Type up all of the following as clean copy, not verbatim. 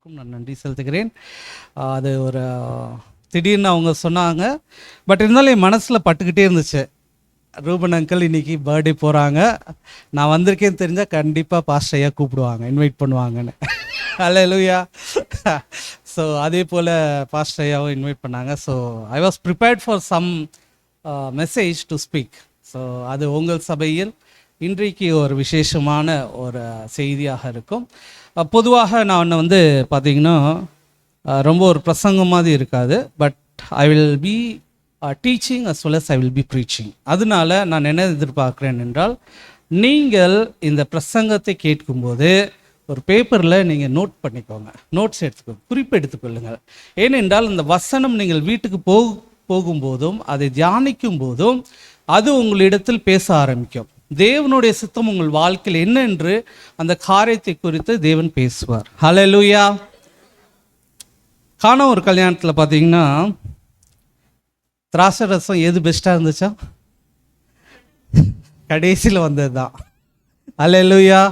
எல்லாருக்கும் நான் நன்றி செலுத்துகிறேன். அது ஒரு திடீர்னு அவங்க சொன்னாங்க, பட் இருந்தாலும் என் மனசில் பட்டுக்கிட்டே இருந்துச்சு. ரூபன் அங்கிள் இன்னைக்கு பர்த்டே போகிறாங்க, நான் வந்திருக்கேன்னு தெரிஞ்சால் கண்டிப்பாக பாஸ்டர் ஐயா கூப்பிடுவாங்க, இன்வைட் பண்ணுவாங்கன்னு. அல்லேலூயா. ஸோ அதே போல் பாஸ்டர் ஐயாவும் இன்வைட் பண்ணாங்க. So I was prepared for some message to speak. So அது உங்கள் சபையில் இன்றைக்கு ஒரு விசேஷமான ஒரு செய்தியாக இருக்கும். பொதுவாக நான் வந்து பார்த்திங்கன்னா ரொம்ப ஒரு பிரசங்கம் மாதிரி இருக்காது, but I will be teaching as well as I will be preaching. அதனால நான் என்ன எதிர்பார்க்குறேன் என்றால், நீங்கள் இந்த பிரசங்கத்தை கேட்கும்போது ஒரு பேப்பரில் நீங்கள் நோட் பண்ணிக்கோங்க, நோட்ஸ் எடுத்துக்கோங்க, குறிப்பு எடுத்துக்கொள்ளுங்கள். ஏனென்றால் இந்த வசனம் நீங்கள் வீட்டுக்கு போகும்போதும் அதை தியானிக்கும் போதும் அது உங்களிடத்தில் பேச ஆரம்பிக்கும். தேவனுடைய சித்தம் உங்கள் வாழ்க்கையில் என்ன என்று அந்த காரியத்தை குறித்து தேவன் பேசுவார். ஹல்லேலூயா. காண ஒரு கல்யாணத்தில் பார்த்தீங்கன்னா திராட்சை ரசம் எது பெஸ்ட்டாக இருந்துச்சா? கடைசியில் வந்தது தான். ஹல்லேலூயா.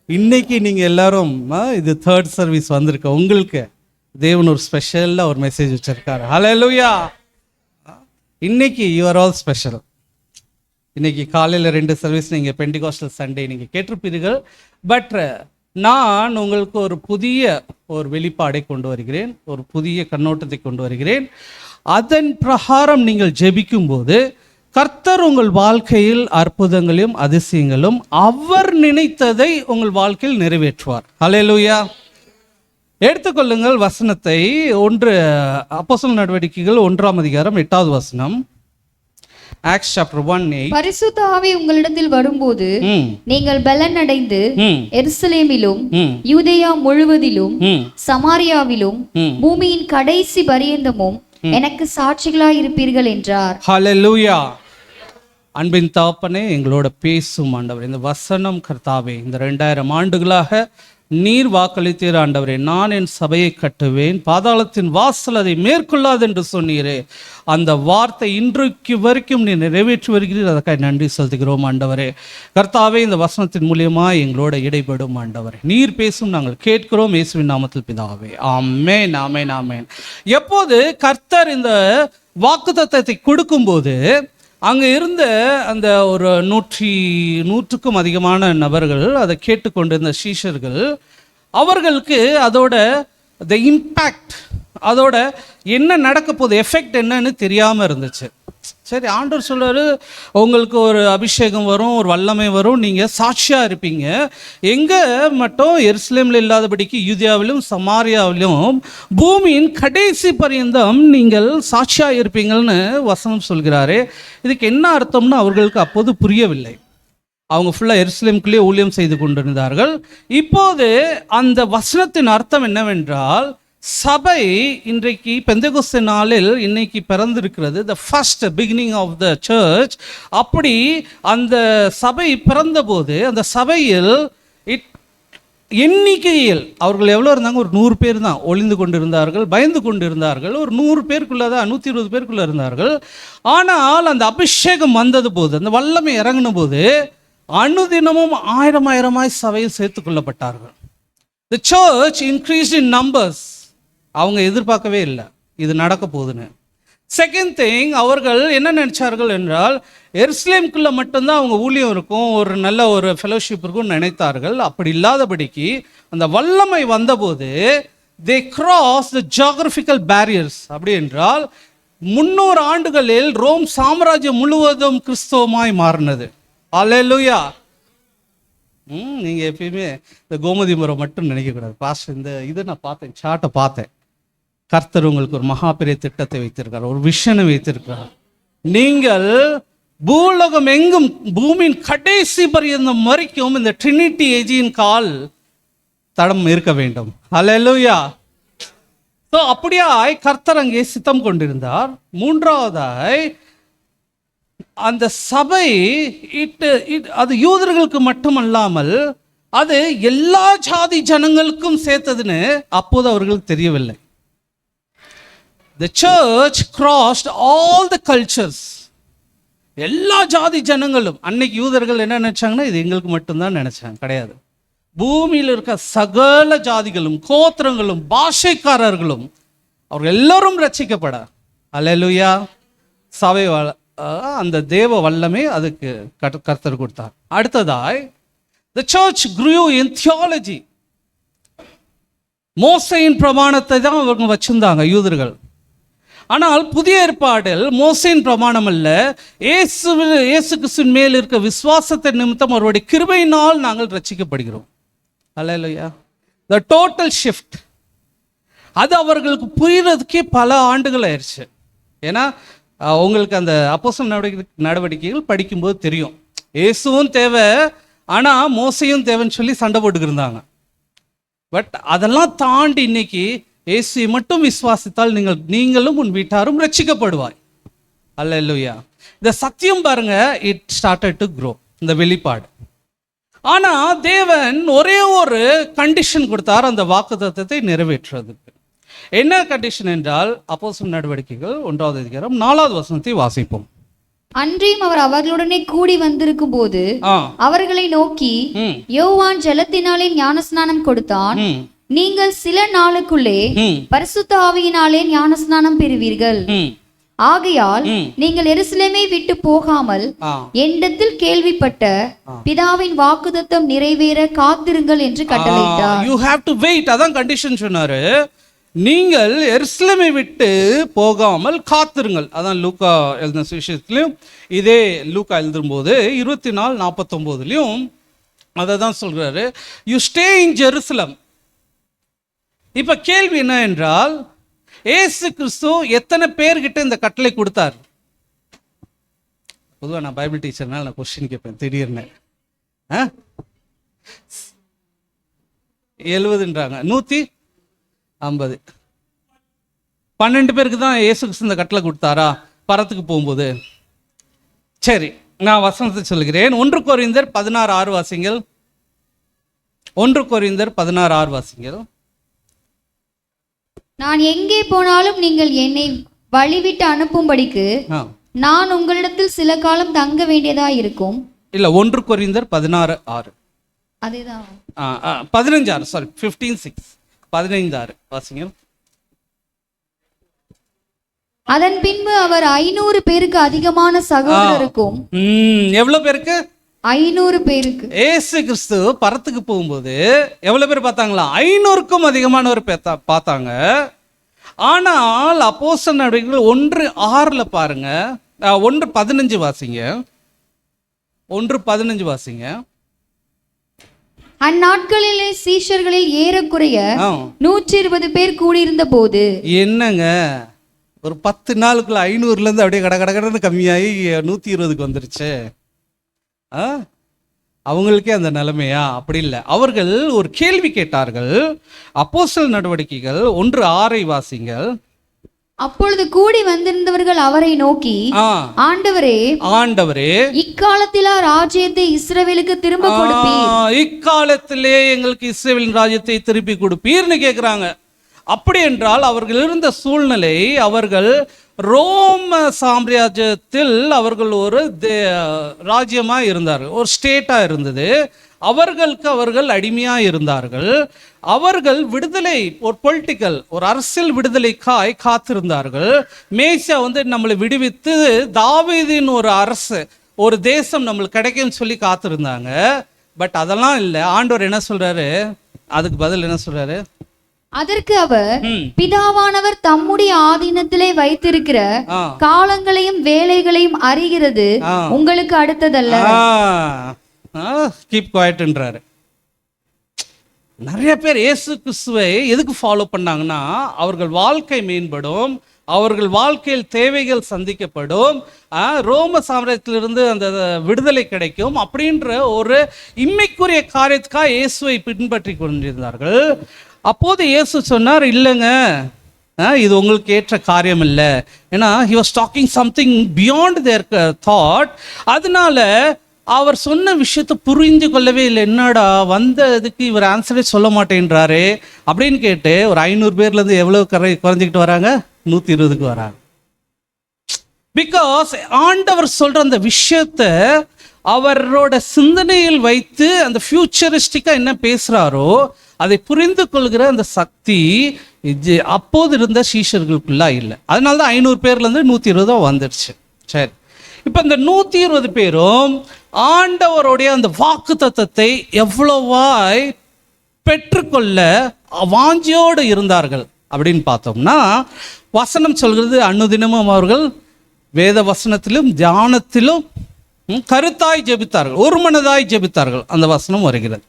இன்னைக்கு நீங்கள் எல்லாரும் இது தேர்ட் சர்வீஸ் வந்திருக்க உங்களுக்கு தேவன் ஒரு ஸ்பெஷலாக ஒரு மெசேஜ் வச்சிருக்காரு. ஹல்லேலூயா. இன்னைக்கு யூ ஆர் ஆல் ஸ்பெஷல். இன்றைக்கி காலையில் 2 சர்வீஸ் நீங்கள் பெண்டிகாஸ்டல் சண்டே நீங்கள் கேட்டிருப்பீர்கள். பட் நான் உங்களுக்கு ஒரு புதிய ஒரு வெளிப்பாடை கொண்டு வருகிறேன், ஒரு புதிய கண்ணோட்டத்தை கொண்டு வருகிறேன். அதன் பிரகாரம் நீங்கள் ஜெபிக்கும்போது கர்த்தர் உங்கள் வாழ்க்கையில் அற்புதங்களையும் அதிசயங்களும் அவர் நினைத்ததை உங்கள் வாழ்க்கையில் நிறைவேற்றுவார். ஹல்லேலூயா. எடுத்துக்கொள்ளுங்கள் வசனத்தை. அப்போஸ்தலர் நடவடிக்கைகள் 1ஆம் அதிகாரம் 8வது வசனம். Acts chapter 1:8. பரிசுத்த ஆவி உங்களிடத்தில் வரும்போது நீங்கள் பலன் அடைந்து எருசலேமிலும் யூதேயா முழுவதிலும் சமாரியாவிலும் பூமியின் கடைசி பரியந்தமும் எனக்கு சாட்சிகளாய் இருப்பீர்கள் என்றார். ஹல்லேலூயா. அன்பின் தகப்பனே, எங்களோட பேசும் ஆண்டவர், இந்த வசனம் கர்த்தாவே, இந்த 2000 ஆண்டுகளாக நீர் வாக்களித்தீர் ஆண்டவரே, நான் என் சபையை கட்டுவேன், பாதாளத்தின் வாசல் அதை மேற்கொள்ளாது என்று சொன்னீரே. அந்த வார்த்தை இன்றைக்கு வரைக்கும் நீ நிறைவேற்றி வருகிறீர். அதற்காக நன்றி செலுத்துகிறோம் ஆண்டவரே. கர்த்தாவே, இந்த வசனத்தின் மூலியமாக எங்களோட இடைப்படும் ஆண்டவரே, நீர் பேசும் நாங்கள் கேட்கிறோம். இயேசுவின் நாமத்தில் பிதாவே, ஆமென், ஆமென், ஆமென். எப்போது கர்த்தர் இந்த வாக்குத்தத்தத்தை கொடுக்கும்போது அங்கே இருந்த அந்த ஒரு 100க்கும் அதிகமான நபர்கள், அதை கேட்டுக்கொண்டிருந்த சீஷர்கள், அவர்களுக்கு அதோட த இம்பேக்ட், அதோட என்ன நடக்க போகுது, எஃபெக்ட் என்னன்னு தெரியாமல் இருந்துச்சு. சரி, ஆண்டவர் சொல்றாரு, உங்களுக்கு ஒரு அபிஷேகம் வரும், ஒரு வல்லமை வரும், நீங்கள் சாட்சியாக இருப்பீங்க. எங்கே மட்டும் எருசலேமில் இல்லாதபடிக்கு யூதேயாவிலும் சமாரியாவிலும் பூமியின் கடைசி பரியந்தம் நீங்கள் சாட்சியாக இருப்பீங்கள்னு வசனம் சொல்கிறாரு. இதுக்கு என்ன அர்த்தம்னு அவர்களுக்கு அப்போது புரியவில்லை. அவங்க ஃபுல்லாக எருசலேமுக்குள்ளே ஊழியம் செய்து கொண்டிருந்தார்கள். இப்போது அந்த வசனத்தின் அர்த்தம் என்னவென்றால், சபை இன்றைக்கு பெந்தெகோஸ்தே நாளில் இன்னைக்கு பிறந்திருக்கிறது, the first beginning of the church. அப்படி அந்த சபை பிறந்தபோது அந்த சபையில் எண்ணிக்கையில் அவர்கள் எவ்வளோ இருந்தாங்க? ஒரு 100 பேர் தான் ஒளிந்து கொண்டிருந்தார்கள், பயந்து கொண்டிருந்தார்கள். ஒரு 100 பேருக்குள்ளே தான், 120 பேருக்குள்ளே இருந்தார்கள். ஆனால் அந்த அபிஷேகம் வந்தது போது, அந்த வல்லமை இறங்கின போது அனுதினமும் 1000 சபையில் சேர்த்து கொள்ளப்பட்டார்கள். The church increased in numbers. அவங்க எதிர்பார்க்கவே இல்லை இது நடக்க போகுதுன்னு. செகண்ட் திங், அவர்கள் என்ன நினைச்சார்கள் என்றால், எருசலேமுக்குள்ளே மட்டும்தான் அவங்க ஊழியம் இருக்கும், ஒரு நல்ல ஒரு ஃபெலோஷிப் இருக்கும்னு நினைத்தார்கள். அப்படி இல்லாதபடிக்கு அந்த வல்லமை வந்தபோது they crossed the geographical barriers. அப்படி என்றால் 300 ஆண்டுகளில் ரோம் சாம்ராஜ்யம் முழுவதும் கிறிஸ்தவமாய் மாறினது. அல்லேலூயா. நீங்கள் எப்பயுமே இந்த கோமதி மரம் மட்டும் நினைக்கக்கூடாது. பாஸ்டர், இதை நான் பார்த்தேன், சார்ட்டை பார்த்தேன். கர்த்தர் உங்களுக்கு ஒரு மகா பெரிய திட்டத்தை வைத்திருக்கிறார், ஒரு விஷனை வைத்திருக்கிறார். நீங்கள் பூலோகம் எங்கும் பூமியின் கடைசி பரியந்தம் வரைக்கும் இந்த ட்ரினிட்டி ஏஜின் கால் தடம் இருக்க வேண்டும். ஹல்லேலூயா. ஸோ அப்படியாய் கர்த்தர் அங்கே சித்தம் கொண்டிருந்தார். மூன்றாவதாய் அந்த சபை அது யூதர்களுக்கு மட்டுமல்லாமல் அது எல்லா ஜாதி ஜனங்களுக்கும் சேர்த்ததுன்னு அப்போது அவர்களுக்கு தெரியவில்லை. The church crossed all the cultures. எல்லா ஜாதி ஜனங்களும். அன்னைக்கு யூதர்கள் என்ன நினைச்சாங்கன்னா, இது எங்களுக்கு மட்டும்தான் நினைச்சாங்க. கிடையாது, பூமியில் இருக்க சகல ஜாதிகளும் கோத்திரங்களும் பாஷைக்காரர்களும் அவர்கள் எல்லாரும் ரட்சிக்கப்பட. அல்லேலூயா. சபை அந்த தேவ வல்லமே அதுக்கு கர்த்தர் கொடுத்தார். அடுத்ததாய் the church grew in theology. மோசையின் பிரமாணத்தை தான் அவங்க வச்சிருந்தாங்க யூதர்கள். ஆனால் புதிய ஏற்பாடில் மோசையின் பிரமாணம் அல்ல, இயேசு கிறிஸ்துவின் மேல் இருக்க விசுவாசத்தை நிமித்தம் அவருடைய கிருபையினால் நாங்கள் ரட்சிக்கப்படுகிறோம். அல்லேலூயா. the total shift. அது அவர்களுக்கு புரியறதுக்கே பல ஆண்டுகள் ஆயிடுச்சு. ஏன்னா உங்களுக்கு அந்த அப்போஸ்தலர் நடவடிக்கைகள் படிக்கும்போது தெரியும், இயேசுவும் தேவை ஆனால் மோசையும் தேவைன்னு சொல்லி சண்டை போட்டுக்கிருந்தாங்க. பட் அதெல்லாம் தாண்டி இன்னைக்கு இயேசுவை மட்டும் விசுவாசித்தால் நீங்களும் உன் வீட்டாரும் ரட்சிக்கப்படுவாய். அல்லேலூயா. இந்த சத்தியம் பாருங்க, இட் ஸ்டார்டட் டு க்ரோ, இந்த வெளிப்பாடு. ஆனால் தேவன் ஒரே ஒரு கண்டிஷன் கொடுத்தார் அந்த வாக்குத்தத்தத்தை நிறைவேற்றுறதுக்கு. என்ன கண்டிஷன் என்றால் அப்போஸ்தலர் நடவடிக்கைகள் 1ஆம் அதிகாரம் 4ஆவது வசனத்தை வாசிப்போம். அன்றியும் அவர் அவர்களுடனே கூடி வந்திருக்கும் போது அவர்களை நோக்கி, யோவான் ஜலத்தினாலே ஞானஸ்நானம் கொடுத்தான், நீங்கள் சில நாளுக்குள்ளே பரிசுத்த ஆவியினாலே ஞானஸ்நானம் பெறுவீர்கள். ஆகையால் நீங்கள் எருசலேமை விட்டு போகாமல் என்னிடத்தில் கேள்விப்பட்ட பிதாவின் வாக்குத்தத்தம் நிறைவேற காத்திருங்கள் என்று கட்டளையிட்டார். You have to wait. அதான் கண்டிஷன் சொன்னாரு. நீங்கள் எருசலேமை விட்டு போகாமல் காத்திருங்கள். அதான் லூக்கா எழுதின சுவிசேஷத்திலையும் இதே லூக்கா எழுதும்போது 24:49 அதை தான் சொல்றாரு, யூ ஸ்டே இன் ஜெருசலம். இப்ப கேள்வி என்ன என்றால், ஏசு கிறிஸ்து எத்தனை பேர்கிட்ட இந்த கட்டளை கொடுத்தார்? பொதுவாக நான் பைபிள் டீச்சர்னால நான் கொஸ்டின் கேட்பேன் திடீர்னு. 70ன்றாங்க, 150. 12 பேருக்கு தான் இயேசு கிறிஸ்து இந்த கட்டளை கொடுத்தாரா பரத்துக்கு போகும்போது? சரி, நான் வசனத்தை சொல்கிறேன். 1 கொரிந்தியர் 16:6 வாசிங்கள். 1 கொரிந்தியர் 16:6 வாசிங்கள். நான் எங்கே போனாலும் நீங்கள் என்னை வழிவிட்டு அனுப்பும்படிக்கு நான் உங்களிடத்தில் சில காலம் தங்க வேண்டியதா இருக்கும். இல்ல, 1 கொரிந்தியர் 16:6. அதேதான். 15:6, சாரி, 15:6, 15:6 வாசிங்க. அதன் பின்பு அவர் 500 பேருக்கு அதிகமான சகோதரருக்கும். எவ்வளவு பேருக்கு? 500 பேருக்கு. ஏசு கிறிஸ்து பரத்துக்கு போகும்போது எவ்வளவு பேர் பார்த்தாங்களா? 500க்கும் அதிகமானவர் பார்த்தாங்க. ஆனால் அப்போஸ்தலர் நடவடிக்கைகள் 1:6 பாருங்க, 1:15 வாசிங்க. 1:15 வாசிங்க. அந்நாட்களிலே சீஷர்களில் ஏறக்குறைய 120 பேர் கூடியிருந்த போது. என்னங்க, ஒரு 10 நாளுக்குள்ள 500லேருந்து அப்படியே கடன்னு கம்மியாகி 120க்கு வந்துருச்சு. அவங்களுக்கே அந்த நிலைமையா? அப்படி இல்லை. அவர்கள் ஒரு கேள்வி கேட்டார்கள். அப்போஸ்தலர் நடவடிக்கைகள் 1:6 வாசிங்கள். அப்பொழுது கூடி வந்திருந்தவர்கள் அவரை நோக்கி, ஆண்டவரே, இக்காலத்திலா ராஜ்யத்தை இஸ்ரவேலுக்கு திரும்ப கொடுப்பீர்? இக்காலத்திலே எங்களுக்கு இஸ்ரவேலின் ராஜ்யத்தை திருப்பி கொடுப்பீர்னு கேட்கிறாங்க. அப்படி என்றால் அவர்கள் இருந்த சூழ்நிலை, அவர்கள் ரோம சாம்ராஜ்யத்தில் அவர்கள் ஒரு ராஜ்யமாக இருந்தார்கள், ஒரு ஸ்டேட்டாக இருந்தது. அவர்கள் அடிமையாக இருந்தார்கள். அவர்கள் விடுதலை, ஒரு பொலிட்டிக்கல், ஒரு அரசியல் விடுதலைக்காய் காத்திருந்தார்கள். மேசியா நம்மளை விடுவித்து தாவீதின் ஒரு அரசு, ஒரு தேசம் நம்மளுக்கு கிடைக்கும்னு சொல்லி காத்திருந்தாங்க. பட் அதெல்லாம் இல்லை. ஆண்டவர் என்ன சொல்றாரு? அதுக்கு பதில் என்ன சொல்றாரு? அதற்கு அவர், பிதாவானவர் தம்முடைய ஆதீனத்திலே வைத்திருக்கிற காலங்களையும் வேலைகளையும் அறிகிறது உங்களுக்கு அடுத்ததல்ல. கீப் குவைட்ன்றாரு. நிறைய பேர் இயேசு கிறிஸ்துவை எதுக்கு ஃபாலோ பண்ணாங்கன்னா, அவர்கள் வாழ்க்கை மேம்படும், அவர்கள் வாழ்க்கையில் தேவைகள் சந்திக்கப்படும், ரோம சாம்ராஜ்யத்திலிருந்து அந்த விடுதலை கிடைக்கும் அப்படின்ற ஒரு இம்மைக்குரிய காரியத்துக்காக இயேசுவை பின்பற்றி கொண்டிருந்தார்கள். அப்போது இயேசு சொன்னார், இல்லைங்க, இது உங்களுக்கு ஏற்ற காரியம் இல்லை. ஏன்னா he was talking something beyond their thought. அதனால அவர் சொன்ன விஷயத்தை புரிந்து கொள்ளவே இல்லை. என்னடா வந்ததுக்கு இவர் ஆன்சரே சொல்ல மாட்டேன்றாரு அப்படின்னு கேட்டு ஒரு 500 பேர்லேருந்து எவ்வளோ குறைஞ்சிக்கிட்டு வராங்க? 120க்கு வராங்க. பிகாஸ் ஆண்டவர் சொல்ற அந்த விஷயத்த அவரோட சிந்தனையில் வைத்து அந்த ஃபியூச்சரிஸ்டிக்கா என்ன பேசுறாரோ அதை புரிந்து கொள்கிற அந்த சக்தி அப்போது இருந்த சீஷர்களுக்குள்ளா இல்லை. அதனால தான் 500 பேர்லேருந்து 120 வந்துடுச்சு. சரி, இப்போ இந்த 120 பேரும் ஆண்டவருடைய அந்த வாக்கு தத்தத்தை எவ்வளவாய் பெற்றுக்கொள்ள வாஞ்சியோடு இருந்தார்கள் அப்படின்னு பார்த்தோம்னா, வசனம் சொல்கிறது அனுதினமும் அவர்கள் வேத வசனத்திலும் தியானத்திலும் கருத்தாய் ஜெபித்தார்கள், ஒரு மனதாய் ஜெபித்தார்கள். அந்த வசனம் வருகிறது.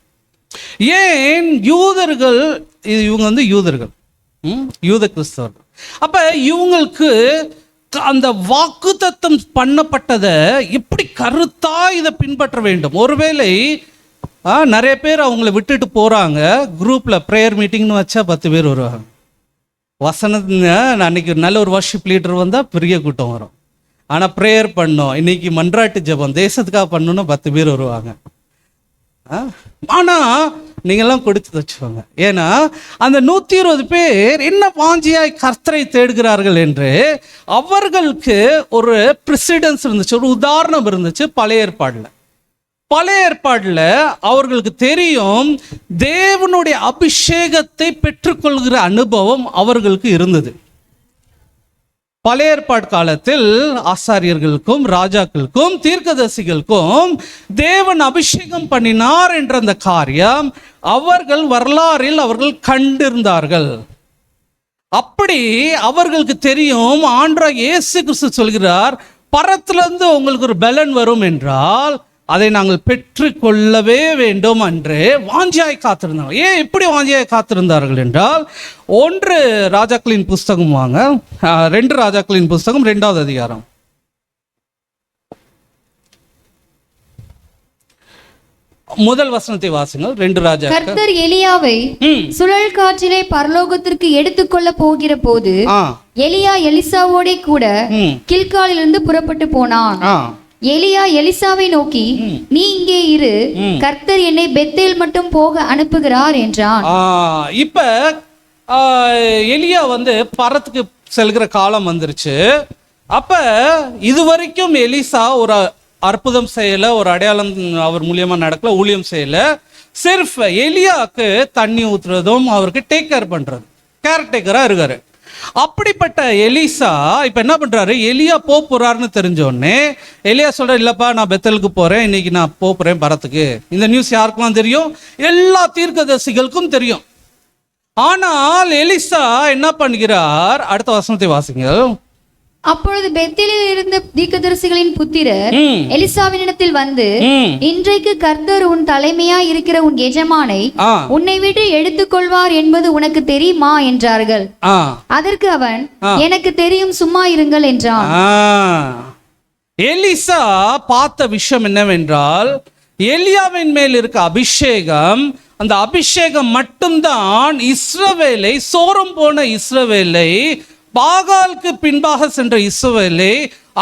ஏன் யூதர்கள், இவங்க யூதர்கள், யூத கிறிஸ்தவர்கள். அப்ப இவங்களுக்கு அந்த வாக்குத்தத்தம் பண்ணப்பட்டதை எப்படி கருத்தா இதை பின்பற்ற வேண்டும். ஒருவேளை நிறைய பேர் அவங்கள விட்டுட்டு போறாங்க, குரூப்ல ப்ரேயர் மீட்டிங்னு வச்சா 10 பேர் வருவாங்க. அன்னைக்கு நல்ல ஒரு வர்ஷிப் லீடர் வந்தால் பெரிய கூட்டம் வரும். ஆனால் ப்ரேயர் பண்ணோம், இன்னைக்கு மன்றாட்டு ஜெபம் தேசத்துக்காக பண்ணணும்னு 10 பேர் வருவாங்க. ஆனால் நீங்கள்லாம் கொடுத்து வச்சுக்கோங்க. ஏன்னா அந்த 120 பேர் என்ன வாஞ்சியாய் கர்த்தரை தேடுகிறார்கள் என்று அவர்களுக்கு ஒரு ப்ரெசிடென்ஸ் இருந்துச்சு, ஒரு உதாரணம் இருந்துச்சு பழைய ஏற்பாடில். பழைய ஏற்பாடில் அவர்களுக்கு தெரியும், தேவனுடைய அபிஷேகத்தை பெற்றுக்கொள்கிற அனுபவம் அவர்களுக்கு இருந்தது. பழைய ஏற்பாடு காலத்தில் ஆசாரியர்களுக்கும் ராஜாக்களுக்கும் தீர்க்கதரிசிகளுக்கும் தேவன் அபிஷேகம் பண்ணினார் என்ற அந்த காரியம் அவர்கள் வரலாறில் அவர்கள் கண்டிருந்தார்கள். அப்படி அவர்களுக்கு தெரியும், ஆண்டவர் இயேசு கிறிஸ்து சொல்கிறார், பரத்திலிருந்து உங்களுக்கு ஒரு பலன் வரும் என்றால் அதை நாங்கள் பெற்றுக்கொள்ளவே வேண்டும் என்று வாஞ்சியாய் காத்திருந்தார்கள். ஏன் இப்படி வாஞ்சியாய் காத்திருந்தார்கள் என்றால், 1 ராஜாக்களின் புஸ்தகம் 2 ராஜாக்களின் புஸ்தகம் 2வது அதிகாரம். முதல் வசனத்தை வாசிங்கள். 2 ராஜாக்கள். கர்த்தர் எலியாவை சுழல் காற்றிலே பரலோகத்திற்கு எடுத்துக்கொள்ள போகிற போது எலியா எலிசாவோட கூட கில்காலிலிருந்து புறப்பட்டு போனான். எலியா எலிசாவை நோக்கி, நீ இங்கே இரு, கர்த்தர் என்னை பெத்தேல் மட்டும் போக அனுப்புகிறார் என்றான். இப்ப எலியா பரத்துக்கு செல்கிற காலம் வந்துருச்சு. அப்ப இதுவரைக்கும் எலிசா ஒரு அற்புதம் செய்யல, ஒரு அடையாளம் அவர் மூலியமா நடக்கல, ஊழியம் செய்யல. சிர்ஃப் எலியாவுக்கு தண்ணி ஊத்துறதும் அவருக்கு டேக் கேர் பண்றது, கேர்டேக்கரா இருக்காரு. அப்படிப்பட்ட எலிசா இப்ப என்ன பண்றாரு, எலியா போறாருன்னு தெரிஞ்சோடனே எலியா சொல்ற, இல்லப்பா நான் பெத்தலுக்கு போறேன், இன்னைக்கு நான் போறேன் பரத்துக்கு. இந்த நியூஸ் யாருக்கெல்லாம் தெரியும்? எல்லா தீர்க்கதரிசிகளுக்கும் தெரியும். ஆனால் எலிசா என்ன பண்ணுகிறார்? அடுத்த வசனத்தை வாசிங்க. அப்பொழுது பெத்தேலில் இருந்த தீர்க்கதரிசிகளின் புத்திரர் எலிசாவினிடத்தில் வந்து, இன்றைக்கு கர்த்தர் உன் தலைமையா இருக்கிற உன் எஜமானை உன்னை விட்டு எடுத்துக்கொள்வார் என்பது உனக்கு தெரியுமா என்றார்கள். அதற்கு அவன், எனக்கு தெரியும், சும்மா இருங்கள் என்றான். எலிசா பார்த்த விஷயம் என்னவென்றால், எலியாவின் மேல் இருக்க அபிஷேகம், அந்த அபிஷேகம் மட்டும்தான் இஸ்ரவேலை, சோரம் போன இஸ்ரவேலை, பாகாலுக்கு பின்பாக சென்ற இஸ்ரவேலை,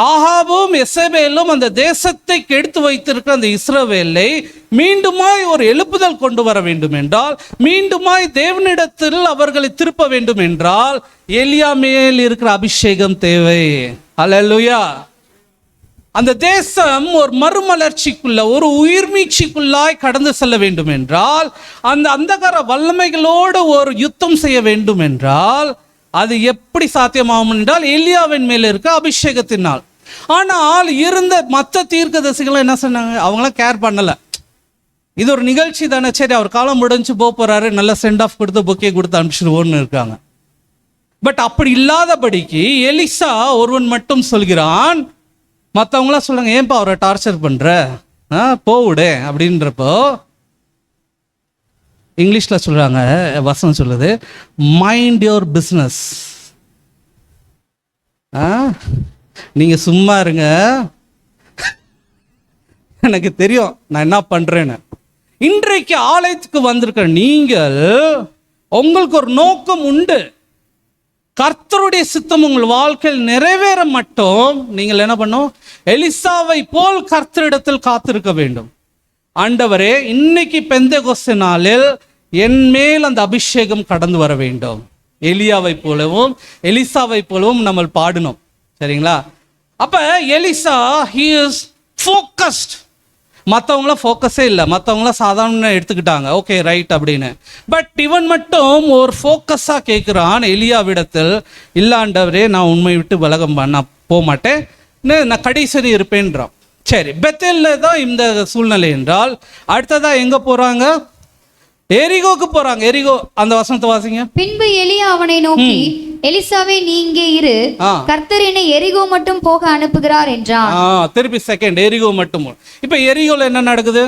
ஆகாபும் எசபேலும் அந்த தேசத்தை கெடுத்து வைத்திருக்கிற அந்த இஸ்ரவேலை மீண்டுமாய் ஒரு எழுப்புதல் கொண்டு வர வேண்டும் என்றால், மீண்டுமாய் தேவனிடத்தில் அவர்களை திருப்ப வேண்டும் என்றால், எலியா மேல் இருக்கிற அபிஷேகம் தேவை. அல்லேலூயா. அந்த தேசம் ஒரு மறுமலர்ச்சிக்குள்ள, ஒரு உயிர்மீட்சிக்குள்ளாய் கடந்து செல்ல வேண்டும் என்றால், அந்த அந்தகார வல்லமைகளோடு ஒரு யுத்தம் செய்ய வேண்டும் என்றால், அது எப்படி சாத்தியமாகும் என்றால் எலியாவின் மேல இருக்க அபிஷேகத்தினால். ஆனால் இருந்த மற்ற தீர்க்கதரிசிகள் என்ன சொன்னாங்க? அவங்களாம் கேர் பண்ணல. இது ஒரு நிகழ்ச்சி தானே, சரி அவர் காலம் முடிஞ்சு போறாரு, நல்ல சென்ட் ஆஃப் கொடுத்து பொக்கே கொடுத்து அனுப்பிச்சிடுவோன்னு இருக்காங்க. பட் அப்படி இல்லாதபடிக்கு எலிசா ஒருவன் மட்டும் சொல்கிறான். மற்றவங்களாம் சொல்றாங்க, ஏன்பா அவரை டார்ச்சர் பண்ற, போவிடு அப்படின்றப்போ இங்கிலீஷ்ல சொல்றாங்க, வசனம் சொல்லுது, மைண்ட் யுவர் பிஸ்னஸ். நீங்க சும்மா இருங்க, எனக்கு தெரியும் நான் என்ன பண்றேன்னு. இன்றைக்கு ஆலயத்துக்கு வந்திருக்க நீங்கள், உங்களுக்கு ஒரு நோக்கம் உண்டு. கர்த்தருடைய சித்தம் உங்கள் வாழ்க்கையில் நிறைவேற மட்டும் நீங்கள் என்ன பண்ணும்? எலிசாவை போல் கர்த்தரிடத்தில் காத்திருக்க வேண்டும். ஆண்டவரே, இன்னைக்கு பெந்தெகோஸ்தே நாளில் என் மேல் அந்த அபிஷேகம் கடந்து வர வேண்டும். எலியாவை போலவும் எலிசாவை போலவும் நம்ம பாடணும். சரிங்களா? அப்ப எலிசா he is focused. மற்றவங்கள ஃபோக்கஸே இல்லை, மற்றவங்கள சாதாரண எடுத்துக்கிட்டாங்க, ஓகே ரைட் அப்படின்னு. பட் இவன் மட்டும் ஒரு ஃபோக்கஸாக கேட்குறான் எலியாவிடத்தில், இல்லாண்டவரே நான் உண்மை விட்டு விலகம் நான் போக மாட்டேன், நான் கடைசி இருப்பேன்றான். சரி, பெத்தேல்ல தான் இந்த சூழ்நிலை என்றால் அடுத்ததாக எங்கே போகிறாங்க? எரிகோக்கு போறாங்க. எரிகோ அந்த வசனத்தை வாசிங்க. பின்பு எலியா அவனை நோக்கி, எலிசாவே நீ இங்கே இரு, கர்த்தர் என்னை எரிகோ மட்டும் போக அனுப்புகிறார் என்றான். திருப்பி செகண்ட் எரிகோ மட்டும். இப்ப எரிகோல என்ன நடக்குது?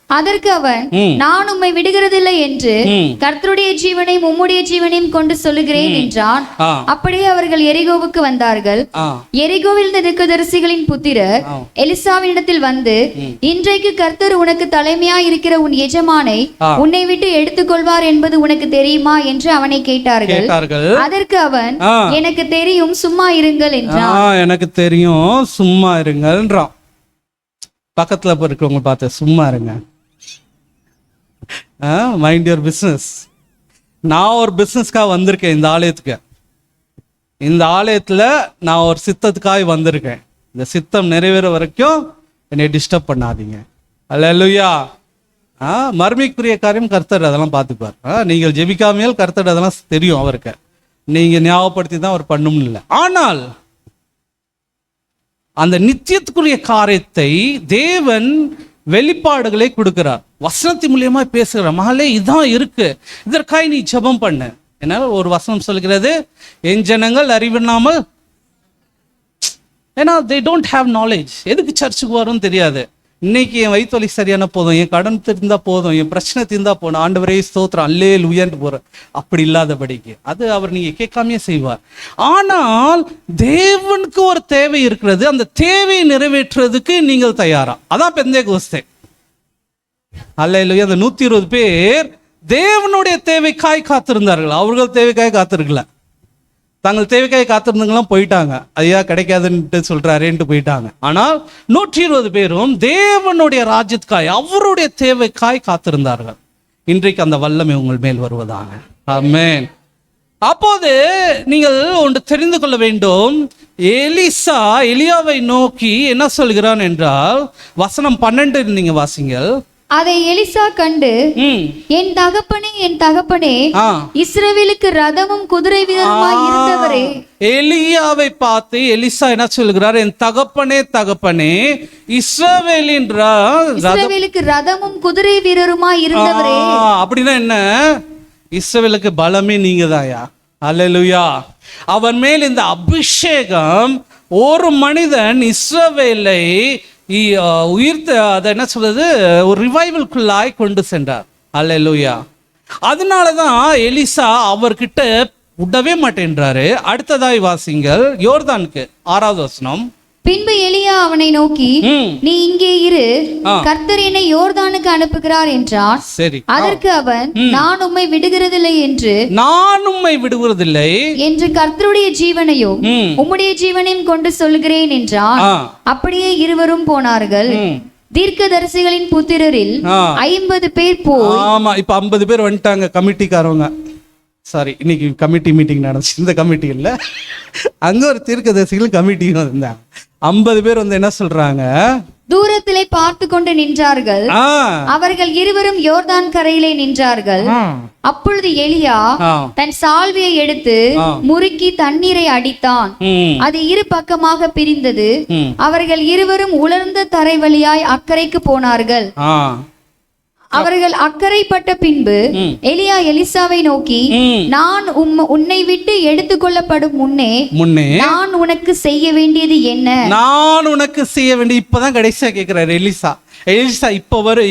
அதற்கு அவன், நான் உம்மை விடுகிறதில்லை என்று கர்த்தருடைய ஜீவனையும் உம்முடைய ஜீவனையும் கொண்டு சொல்லுகிறேன் என்றான். அப்படியே அவர்கள் எரிகோவுக்கு வந்தார்கள். எரிகோவில் இருந்த தீர்க்கதரிசிகளின் புத்திரர் எலிசாவினிடத்தில் வந்து, இன்றைக்கு கர்த்தர் உனக்கு தலைமையாய் இருக்கிற உன் எஜமானை உன்னை விட்டு எடுத்துக்கொள்வார் என்பது உனக்கு தெரியுமா என்று அவனை கேட்டார்கள். அதற்கு அவன், எனக்கு தெரியும், சும்மா இருங்கள் என்றான். எனக்கு தெரியும், சும்மா இருங்கள்ன்றான். பக்கத்துல இருக்கிறவங்க பார்த்து சும்மா இருங்க, மைண்ட் யுவர் பிஸ்னஸ். நான் ஒரு பிஸ்னஸ்க்காக வந்திருக்கேன் இந்த ஆலயத்துக்கு. இந்த ஆலயத்தில் நான் ஒரு சித்தத்துக்காக வந்திருக்கேன். இந்த சித்தம் நிறைவேற வரைக்கும் என்னை டிஸ்டர்ப் பண்ணாதீங்க. அல்லேலூயா. மர்மிக்குரிய காரியம் கர்த்தர் அதெல்லாம் பார்த்துப்பார். நீங்கள் ஜெபிக்காமையால் கர்த்தர் அதெல்லாம் தெரியும் அவருக்கு. நீங்கள் ஞாபகப்படுத்தி தான் அவர் பண்ணணும்னு இல்லை. ஆனால் அந்த நித்தியத்துக்குரிய காரியத்தை தேவன் வெளிப்பாடுகளை கொடுக்கிறார், வசனத்தின் மூலியமா பேசுகிறார். மகளே இதான் இருக்கு, இதற்காக நீ ஜெபம் பண்ணு. ஏன்னா ஒரு வசனம் சொல்கிறது, என் ஜனங்கள் அறிவில்லாமல், ஏன்னா they don't have knowledge. எதுக்கு சர்ச்சுக்கு வரும்னு தெரியாது. இன்னைக்கு என் வயிற்று வலி சரியான போதும், என் கடன் தீர்ந்தா போதும், என் பிரச்சனை தீர்ந்தா போதும், ஆண்டவரே ஸ்தோத்திரம் அல்லேலூயான்னு போறேன். அப்படி இல்லாதபடிக்கு அது அவர் நீங்க கேட்காமையே செய்வார். ஆனால் தேவனுக்கு ஒரு தேவை இருக்கிறது, அந்த தேவையை நிறைவேற்றுறதுக்கு நீங்கள் தயாரா? அதான் பெந்தேகோஸ்தே. அல்லேலூயா. அந்த 120 பேர் தேவனுடைய தேவைக்காய் காத்திருந்தார்கள். அவர்கள் தேவைக்காய் காத்திருக்கல, தங்கள் தேவைக்காய் காத்திருந்தவங்களாம் போயிட்டாங்க. ஐயா கிடைக்காதுன்ட்டு சொல்றாருன்ட்டு போயிட்டாங்க. ஆனால் 120 பேரும் தேவனுடைய ராஜ்யத்துக்காய், அவருடைய தேவைக்காய் காத்திருந்தார்கள். இன்றைக்கு அந்த வல்லமை உங்கள் மேல் வருவதாக. ஆமென். அப்போது நீங்கள் ஒன்று தெரிந்து கொள்ள வேண்டும். எலிசா எலியாவை நோக்கி என்ன சொல்கிறான் என்றால், வசனம் 12 நீங்க வாசிங்கள். அதை எலிசா கண்டு, என் தகப்பனே, என் தகப்பனே, இஸ்ரவேலுக்கு ரதமும் குதிரை வீரருமாய் இருந்தவரே. எலியாவை பார்த்து எலிசா என்ன சொல்கிறார்? என் தகப்பனே, தகப்பனே, இஸ்ரவேலுக்கு ரதமும் குதிரை வீரருமாய் இருந்தவரே. அப்படின்னா என்ன? இஸ்ரவேலுக்கு பலமே நீங்க தான்யா. அல்லேலூயா. அவன் மேல் இந்த அபிஷேகம், ஒரு மனிதன் இஸ்ரவேலை உயிர்த்த, அதை என்ன சொல்றது, ஒரு ரிவைவல்குள்ளாய் கொண்டு சென்றார். அல்லேலூயா. அதனாலதான் எலிசா அவர்கிட்ட விடவே மாட்டேன்றாரு. அடுத்ததாய் வாசிங்கள், யோர்தானுக்கு 6வது வசனம். பின்பு எலியா அவனை நோக்கி, நீ இங்கே இரு, கர்த்தர் என்னை யோர்தானுக்கு அனுப்புகிறார் என்றான். சரி. அதற்கு அவன், நான் உம்மை விடுகிறதில்லை என்று கர்த்தருடைய ஜீவனையும் உம்முடைய ஜீவனையும் கொண்டு சொல்லுகிறேன் என்றான். அப்படியே இருவரும் போனார்கள். தீர்க்கதரிசிகளின் புத்திரரில் 50 பேர் போய், ஆமா இப்ப 50 பேர் வந்துட்டாங்க கமிட்டிக்காரவங்க. சாரி, இன்னைக்கு கமிட்டி மீட்டிங் நடந்துச்சு. இந்த கமிட்டி இல்ல, அங்க ஒரு தீர்க்கதரிசிகள் கமிட்டியும் இருந்தாங்க. 50 பேர் வந்து என்ன சொல்றாங்க, தூரத்திலே பார்த்து கொண்டு நின்றார்கள். அவர்கள் இருவரும் யோர்தான் கரையிலே நின்றார்கள். அப்பொழுது எலியா தன் சால்வையை எடுத்து முறுக்கி தண்ணீரை அடித்தான். அது இரு பக்கமாக பிரிந்தது. அவர்கள் இருவரும் உலர்ந்த தரை வழியாய் அக்கறைக்கு போனார்கள். அவர்கள் அக்கறைப்பட்ட பின்பு எலியா எலிசாவை நோக்கி, நான் உன்னை விட்டு எடுத்துக்கொள்ளப்படும் முன்னே நான் உனக்கு செய்ய வேண்டியது என்ன? நான் உனக்கு செய்ய வேண்டிய, இப்பதான் கடைசியா கேட்கிறாரு எலிசா.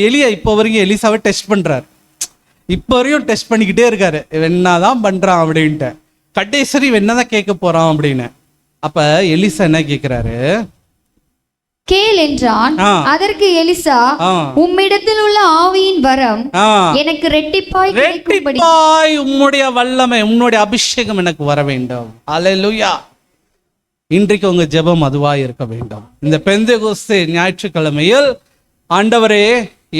எலியா இப்ப வரைக்கும் எலிசாவை டெஸ்ட் பண்றாரு. இப்ப வரையும் டெஸ்ட் பண்ணிக்கிட்டே இருக்காரு, என்னதான் பண்றான் அப்படின்ட்டு. கடைசி என்னதான் கேட்க போறான் அப்படின்னு. அப்ப எலிசா என்ன கேட்கிறாரு? கேள் என்றான். அதற்கு எலிசா, உம்மிடத்தில் உள்ள ஆவியின் வரம் எனக்கு ரெட்டிப்பாய் உம்முடைய வல்லமை, உம்முடைய அபிஷேகம் எனக்கு வர வேண்டும். அல்லேலூயா. இன்றைக்கு உங்க ஜெபம் அதுவாய் இருக்க வேண்டும். இந்த பெந்தேகோஸ்தே ஞாயிற்றுக்கிழமையில், ஆண்டவரே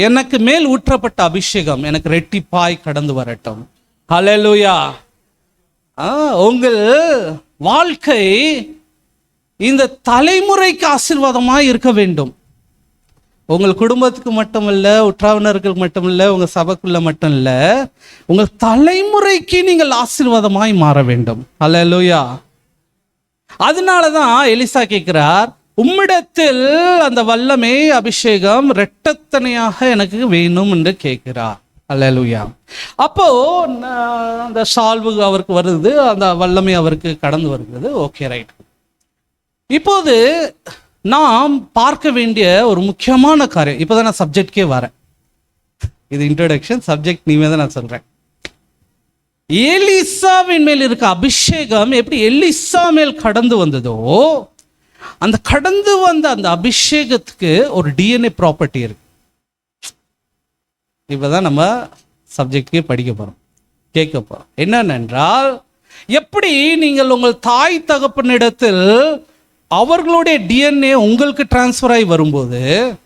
எனக்கு மேல் ஊற்றப்பட்ட அபிஷேகம் எனக்கு ரெட்டிப்பாய் கடந்து வரட்டும். அல்லேலூயா. உங்கள் வாழ்க்கை இந்த தலைமுறைக்கு ஆசீர்வாதமாக இருக்க வேண்டும். உங்கள் குடும்பத்துக்கு மட்டும் இல்லை, உற்றாவினர்களுக்கு மட்டும் இல்லை, உங்கள் சபைக்குள்ள மட்டும் இல்லை, உங்கள் தலைமுறைக்கு நீங்கள் ஆசீர்வாதமாய் மாற வேண்டும். அல்லேலூயா. அதனால தான் எலிசா கேட்கிறார், உம்மிடத்தில் அந்த வல்லமை அபிஷேகம் இரட்டத்தனையாக எனக்கு வேணும் என்று கேட்கிறார். அல்லேலூயா. அப்போ அந்த சால்வு அவருக்கு வருது, அந்த வல்லமை அவருக்கு கடந்து வருகிறது. Okay, right. இப்போது நாம் பார்க்க வேண்டிய ஒரு முக்கியமான காரியம், இப்போதான் நான் சப்ஜெக்ட்கே வரேன். இது இன்ட்ரோடக்ஷன், சப்ஜெக்ட் நீமே தான் நான் சொல்றேன். எலிசாவின் மேல் இருக்க அபிஷேகம் எப்படி எலிசா மேல் கடந்து வந்ததோ, அந்த கடந்து வந்த அந்த அபிஷேகத்துக்கு ஒரு டிஎன்ஏ ப்ராப்பர்ட்டி இருக்கு. இப்பதான் நம்ம சப்ஜெக்ட்கே படிக்க போறோம், கேட்க போறோம். என்னென்றால், எப்படி நீங்கள் உங்கள் தாய் தகப்பனிடத்தில் அவர்களுடைய டிஎன்ஏ உங்களுக்கு டிரான்ஸ்ஃபர் ஆகி வரும்போது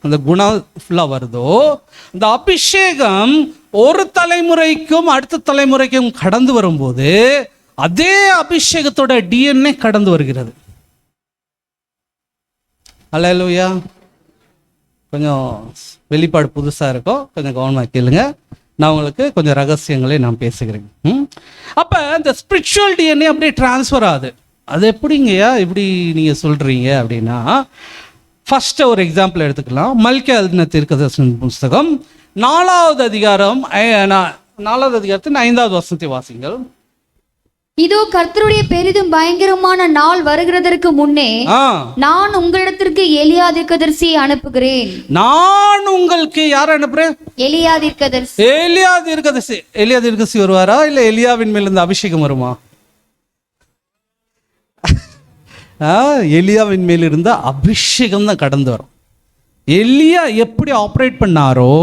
அந்த குணம் ஃபுல்லாக வருதோ, அந்த அபிஷேகம் ஒரு தலைமுறைக்கும் அடுத்த தலைமுறைக்கும் கடந்து வரும்போது அதே அபிஷேகத்தோட டிஎன்ஏ கடந்து வருகிறது. அல்லேலூயா. கொஞ்சம் வெளிப்பாடு புதுசாக இருக்கும், கொஞ்சம் கவனமாக கேளுங்க. நான் உங்களுக்கு கொஞ்சம் ரகசியங்களை நான் பேசுகிறேன். அப்போ இந்த ஸ்பிரிச்சுவல் டிஎன்ஏ அப்படியே டிரான்ஸ்ஃபர் ஆகுது. அது எப்படிங்கய்யா இப்படி நீங்கள் சொல்கிறீங்க அப்படின்னா, ஃபஸ்ட்டு ஒரு எக்ஸாம்பிள் எடுத்துக்கலாம். மல்கியா எழுதின தீர்க்கதரிசன புஸ்தகம் 4வது அதிகாரம் 4வது அதிகாரத்தின் 5வது வசனத்தை வாசிங்கள். இதோ கர்த்தருடைய பெரிதும் பயங்கரமான நாள் வருகிறதற்கு முன்னே நான் உங்களிடத்திற்கு எலியா தீர்க்கதரிசியை அனுப்புகிறேன். நான் உங்களுக்கு யார் அனுப்புறேன்? எலியா தீர்க்கதரிசி. எலியா தீர்க்கதரிசி. எலியா தீர்க்கதரிசி வருவாரா, இல்லை எலியாவின் மேல் இந்த அபிஷேகம் வருமா? எலியாவின் மேல் இருந்த அபிஷேகம் தான் கடந்து வரும். எலியா எப்படி ஆப்ரேட் பண்ணாரோ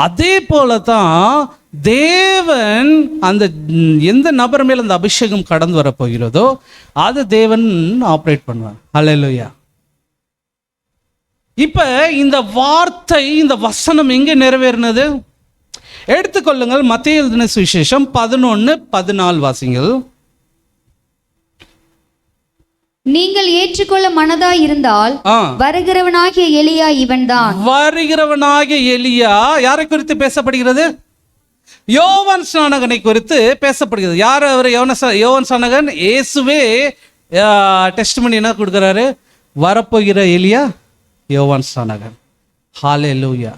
அதே போல தான் தேவன் அந்த எந்த நபர் மேல் அந்த அபிஷேகம் கடந்து வர போகிறதோ அது தேவன் ஆப்ரேட் பண்ணுவார். அல்லேலூயா. இப்ப இந்த வார்த்தை, இந்த வசனம் எங்கே நிறைவேறினது? எடுத்துக்கொள்ளுங்கள், மத்தேயு எழுதின சுவிசேஷம் 11:14 வாசிங்கள். நீங்கள் ஏற்றுக்கொள்ள மனதாய் இருந்தால் வருகிறவனாகிய எலியா இவன்தான். வருகிறவனாகிய எலியா யாரை குறித்து பேசப்படுகிறது? யோவான் ஸ்நானகனை குறித்து பேசப்படுகிறது. யார் அவர்? யோவான் ஸ்நானகன். இயேசுவே டெஸ்டிமனி என்ன கொடுக்குறாரு? வரப்போகிற எலியா யோவான் ஸ்நானகன். ஹல்லேலூயா.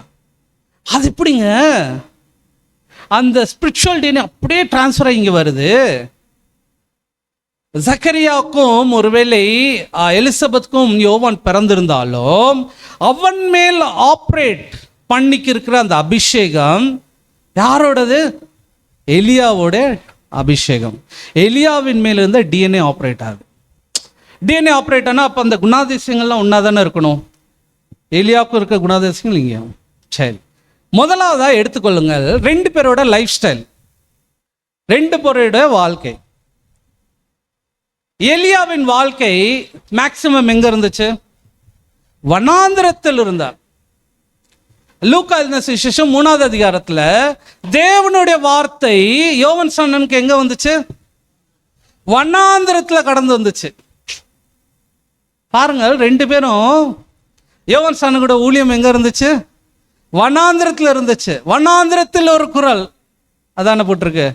அது எப்படிங்க அந்த ஸ்பிரிச்சுவல் டிஎன்ஏ அப்படியே டிரான்ஸ்ஃபர் ஆகி இங்கே வருது? சக்கரியாவுக்கும் ஒருவேளை எலிசபெத்துக்கும் யோவான் பிறந்திருந்தாலும் அவன் மேல் ஆப்ரேட் பண்ணிக்கு இருக்கிற அந்த அபிஷேகம் யாரோடது? எலியாவோட அபிஷேகம். எலியாவின் மேல இருந்த டிஎன்ஏ ஆப்ரேட் ஆகுது. டிஎன்ஏ ஆப்ரேட் ஆனால் அப்போ அந்த குணாதிசயங்கள்லாம் ஒன்றா தானே இருக்கணும். எலியாவுக்கும் இருக்க குணாதிசயங்கள் இங்கே. சரி, முதலாவதாக எடுத்துக்கொள்ளுங்கள் 2 பேரோட லைஃப் ஸ்டைல், 2 பேரோட வாழ்க்கை. எலியாவின் வாழ்க்கை மேக்சிமம் எங்க இருந்துச்சு? வனாந்திரத்தில் இருந்தார். லூக்கா எழுதின சுவிசேஷம் 3வது அதிகாரத்துல தேவனுடைய வார்த்தை யோவான் ஸ்நானனுக்கு எங்க வந்துச்சு? வனாந்திரத்துல கடந்து வந்துச்சு. பாருங்கள், 2 பேரும் யோவான் ஸ்நானனோட ஊழியம் எங்க இருந்துச்சு? வனாந்திரத்தில் இருந்துச்சு. வனாந்திரத்தில் ஒரு குரல் அதான போட்டிருக்கு,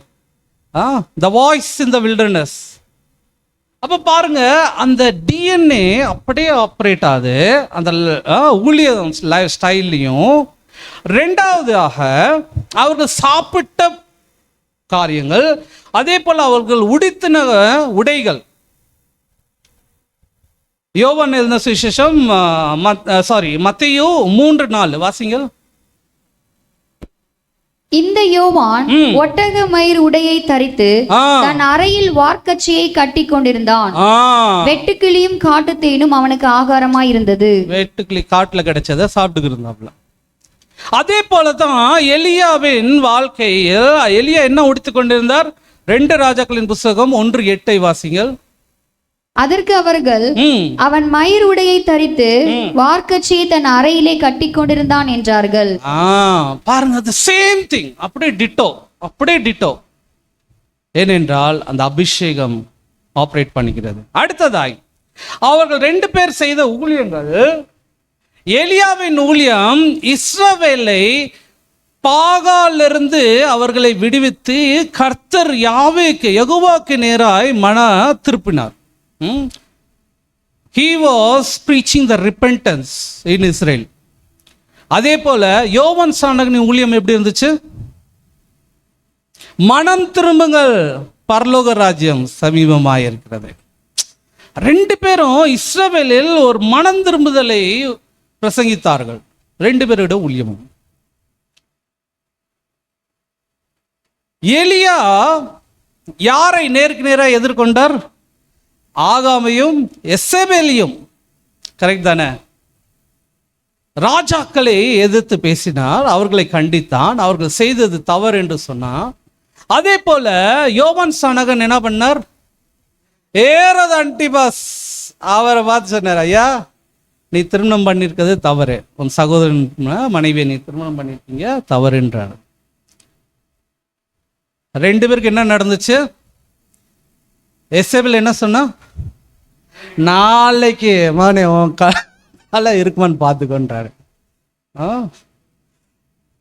the voice in the wilderness. அப்போ பாருங்க, அந்த டிஎன்ஏ அப்படியே ஆப்ரேட் ஆகுது அந்த ஊழிய லைஃப் ஸ்டைல்லையும். 2வதாக அவர்கள் சாப்பிட்ட காரியங்கள், அதே போல் அவர்கள் உடுத்தின உடைகள். யோவான் எழுதின சுவிசேஷம் மத்தேயு 3:4 வாசிங்கள். இந்த யோவான் ஒட்டக மயிர் உடையை தரித்து தன் அறையில் வார்க்கச்சையை கட்டி கொண்டிருந்தான். வெட்டுக்கிளியும் காட்டுத்தேனும் அவனுக்கு ஆகாரமாய் இருந்தது. வெட்டுக்கிளி காட்டுல கிடைச்சத சாப்பிட்டு இருந்தாப்ல. அதே போலதான் எலியாவின் வாழ்க்கையில் எலியா என்ன உடுத்திக் கொண்டிருந்தார்? 2 ராஜாக்களின் புஸ்தகம் 1:8 வாசிங்கள். அதற்கு அவர்கள், அவன் மயிர் உடையை தரித்து வார்க்கச்சையை தன் அறையிலே கட்டி கொண்டிருந்தான் என்றார்கள். பாருங்க, அது சேம் திங், அப்படியே டிட்டோ. ஏனென்றால் அந்த அபிஷேகம் ஆப்ரேட் பண்ணிக்கிறது. அடுத்ததாய் அவர்கள் 2 பேர் செய்த ஊழியங்கள், எலியாவின் ஊழியம் இஸ்ரவேலை பாகாலிருந்து அவர்களை விடுவித்து கர்த்தர் யெகோவாக்கு நேராய் மன திருப்பினார். He was preaching the repentance in Israel. அதே போல யோவான் ஸ்நானகனின் ஊழியம் எப்படி இருந்துச்சு? மனம் திரும்புங்கள், பரலோக ராஜ்யம் சமீபமாக இருக்கிறது. 2 பேரும் இஸ்ரவேலில் ஒரு மனம் திரும்புதலை பிரசங்கித்தார்கள். 2 பேரோட ஊழியமும். எலியா யாரை நேருக்கு நேராக எதிர்கொண்டார்? ஆகாமையும் எசபேலையும். கரெக்ட் தானே? ராஜாக்களை எதிர்த்து பேசினார், அவர்களை கண்டித்தான், அவர்கள் செய்தது தவறு என்று சொன்னார். அதே போல யோவான் ஸ்நானகன் என்ன பண்ணார்? ஏரோது அன்டிபாஸ் அவரை பார்த்து சொன்னார், ஐயா நீ திருமணம் பண்ணியிருக்கிறது தவறு, உன் சகோதரன் மனைவியை நீ திருமணம் பண்ணியிருக்கீங்க தவறுன்றார். 2 பேருக்கு என்ன நடந்துச்சு? எசபேல் என்ன சொன்னா, நாளைக்கு மானே உன் கால இருக்குமான்னு பார்த்துக்கொன்றாரு.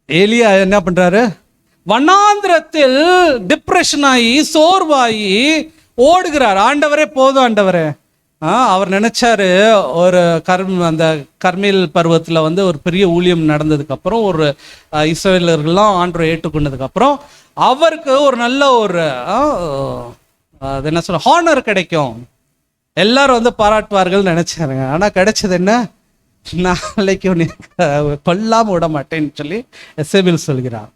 எலியா என்ன பண்றாரு? வனாந்திரத்தில் டிப்ரெஷன் ஆகி சோர்வாகி ஓடுகிறார். ஆண்டவரே போதும் ஆண்டவரே. அவர் நினைச்சாரு ஒரு அந்த கர்மேல் பருவத்தில் ஒரு பெரிய ஊழியம் நடந்ததுக்கு அப்புறம், ஒரு இஸ்ரவேலர்கள்லாம் ஆண்டவரை ஏற்றுக்கொண்டதுக்கு அப்புறம் அவருக்கு ஒரு நல்ல ஒரு அது என்ன சொல்ற ஹானர் கிடைக்கும், எல்லாரும் பாராட்டுவார்கள் நினைச்சாருங்க. ஆனா கிடைச்சது என்ன? நாளைக்கு உன்னை கொல்லாம விட மாட்டேன்னு சொல்லி எசபேல் சொல்கிறார்.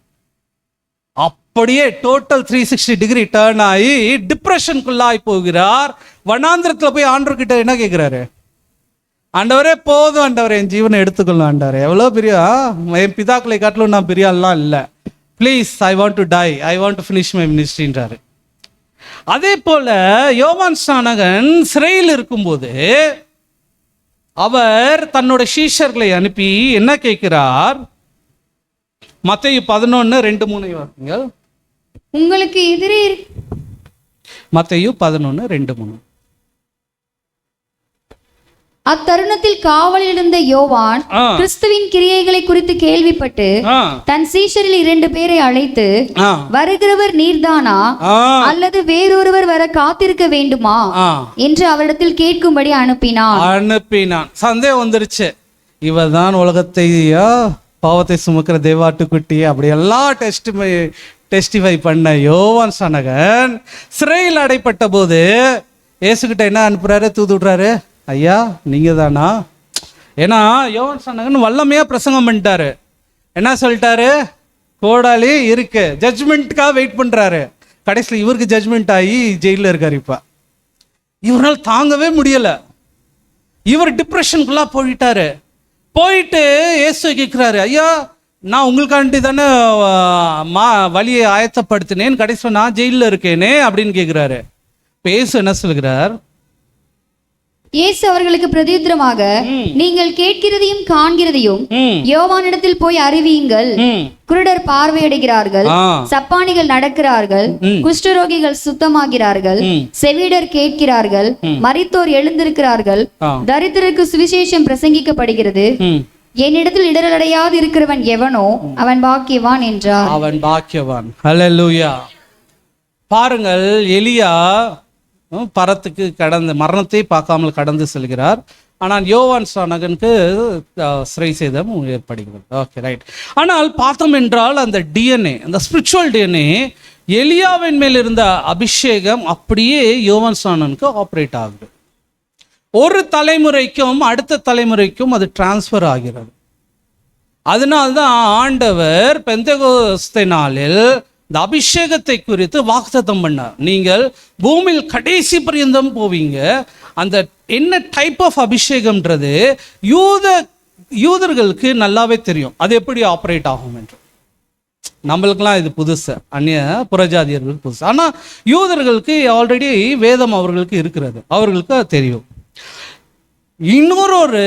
அப்படியே டோட்டல் 360 டிகிரி டர்ன் ஆகி டிப்ரெஷனுக்குள்ளாய் போகிறார். வனாந்திரத்துல போய் ஆண்டவர்கிட்ட என்ன கேட்கிறாரு? ஆண்டவரே போதும் ஆண்டவரே, என் ஜீவனை எடுத்துக்கொள்ளும் ஆண்டவரே. எவ்வளோ பெரிய என் பிதாக்களை காட்டிலும் நான் பெரிய ஆள்லாம் இல்லை, please I want to die, I want to finish my மினிஸ்ட்ரின்றாரு. அதே போல யோவான் ஸ்நானகன் சிறையில் இருக்கும்போது அவர் தன்னோட சீஷர்களை அனுப்பி என்ன கேட்கிறார்? மத்தேயு 11:2-3 வாசிங்கள். உங்களுக்கு எதிரே மத்தேயு 11:2-3. அத்தருணத்தில் காவலில் இருந்த யோவான் கிறிஸ்துவின் கிரியைகளை குறித்து கேள்விப்பட்டு தன் சீஷரில் 2 பேரை அழைத்து, வருகிறவர் நீர்தானா அல்லது வேறொருவர் வர காத்திருக்க வேண்டுமா என்று அவரிடத்தில் கேட்கும்படி அனுப்பினான். சந்தேகம் வந்துருச்சு, இவர்தான் உலகத்தை பாவத்தை சுமக்கிற தேவாட்டுக்குட்டி அப்படியெல்லாம் டெஸ்டிஃபை பண்ண யோவான் ஸ்நானகன் சிறையில் அடைப்பட்ட போது இயேசுகிட்ட என்ன அனுப்புறாரு? தூது விடுறாரு, ஐயா நீங்க தானா? ஏன்னா யோவான் ஸ்நானகன் வல்லமையா பிரசங்கம் பண்ணிட்டாரு. என்ன சொல்லிட்டாரு? கோடாலி இருக்கு, ஜட்ஜ்மெண்ட்டுக்காக வெயிட் பண்றாரு. கடைசியில் இவருக்கு ஜட்ஜ்மெண்ட் ஆகி ஜெயிலில் இருக்காரு. இப்ப இவரால் தாங்கவே முடியல, இவர் டிப்ரெஷனுக்குள்ளா போயிட்டு இயேசு கேட்கிறாரு, ஐயா நான் உங்களுக்காண்டி தானே வழியை ஆயத்தப்படுத்தினேன், கடைசியில் நான் ஜெயிலில் இருக்கேனே அப்படின்னு கேட்கிறாரு. இயேசு என்ன சொல்கிறார்? இயேசு அவர்களுக்கு பிரதியுத்தரமாக, நீங்கள் கேட்கிறதையும் காண்கிறதையும் யோவானிடத்தில் போய் அறிவியுங்கள். குருடர் பார்வையடைகிறார்கள், சப்பானிகள் நடக்கிறார்கள், குஷ்டரோகிகள் சுத்தமாகிறார்கள், செவிடர் கேட்கிறார்கள், மரித்தோர் எழுந்திருக்கிறார்கள், தரித்திரருக்கு சுவிசேஷம் பிரசங்கிக்கப்படுகிறது. என்னிடத்தில் இடரடையாது இருக்கிறவன் எவனோ அவன் பாக்கியவான் என்றார். அவன் பாக்கியவான். ஹல்லேலூயா. பாருங்கள், எலியா பரத்துக்கு கடந்து மரணத்தை பார்க்காமல் கடந்து செல்கிறார். ஆனால் யோவான் ஸ்நானகனுக்கு சிறை சேதம் ஏற்படுகிறது. Okay right. ஆனால் பார்த்தோம் என்றால் அந்த டிஎன்ஏ, அந்த ஸ்பிரிச்சுவல் டிஎன்ஏ, எலியாவின் மேல் இருந்த அபிஷேகம் அப்படியே யோவான் ஸ்நானகனுக்கு ஆப்ரேட் ஆகுது. ஒரு தலைமுறைக்கும் அடுத்த தலைமுறைக்கும் அது டிரான்ஸ்ஃபர் ஆகிறது. அதனால்தான் ஆண்டவர் பெந்தெகோஸ்தே நாளில் இந்த அபிஷேகத்தை குறித்து வாக்குத்தத்தம் பண்ணார். நீங்கள் பூமியில் கடைசி பரியந்தம் போவீங்க. அந்த என்ன டைப் ஆஃப் அபிஷேகம்ன்றது யூதர்களுக்கு நல்லாவே தெரியும், அது எப்படி ஆப்ரேட் ஆகும் என்று. நம்மளுக்கெல்லாம் இது புதுசு, அந்நிய புறஜாதியர்களுக்கு புதுசு. ஆனால் யூதர்களுக்கு ஆல்ரெடி வேதம் அவர்களுக்கு இருக்கிறது, அவர்களுக்கு தெரியும். இன்னொரு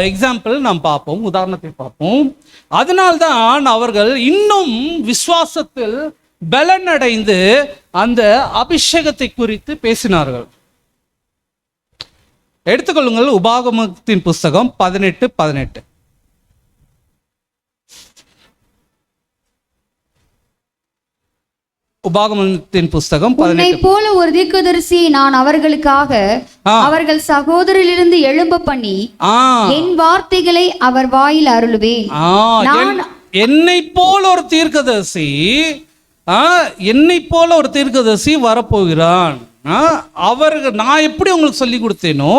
எக்ஸாம்பிள் நாம் பார்ப்போம், உதாரணத்தை பார்ப்போம். அதனால்தான் அவர்கள் இன்னும் விசுவாசத்தில் பலனடைந்து அந்த அபிஷேகத்தை குறித்து பேசினார்கள். எடுத்துக்கொள்ளுங்கள் உபாகமத்தின் புஸ்தகம் 18:18. உபாகமத்தின் புஸ்தகம் 18. உன்னை போல ஒரு தீர்க்கதரிசியை நான் அவர்களுக்காக அவர்கள் சகோதரிலிருந்து எழும்ப பண்ணி என் வார்த்தைகளை அவர் வாயில் அருளுவேன். என்னை போல ஒரு தீர்க்கதரிசி, என்னை போல ஒரு தீர்க்கதரிசி வரப்போகிறான். அவர்கள் நான் எப்படி உங்களுக்கு சொல்லி கொடுத்தேனோ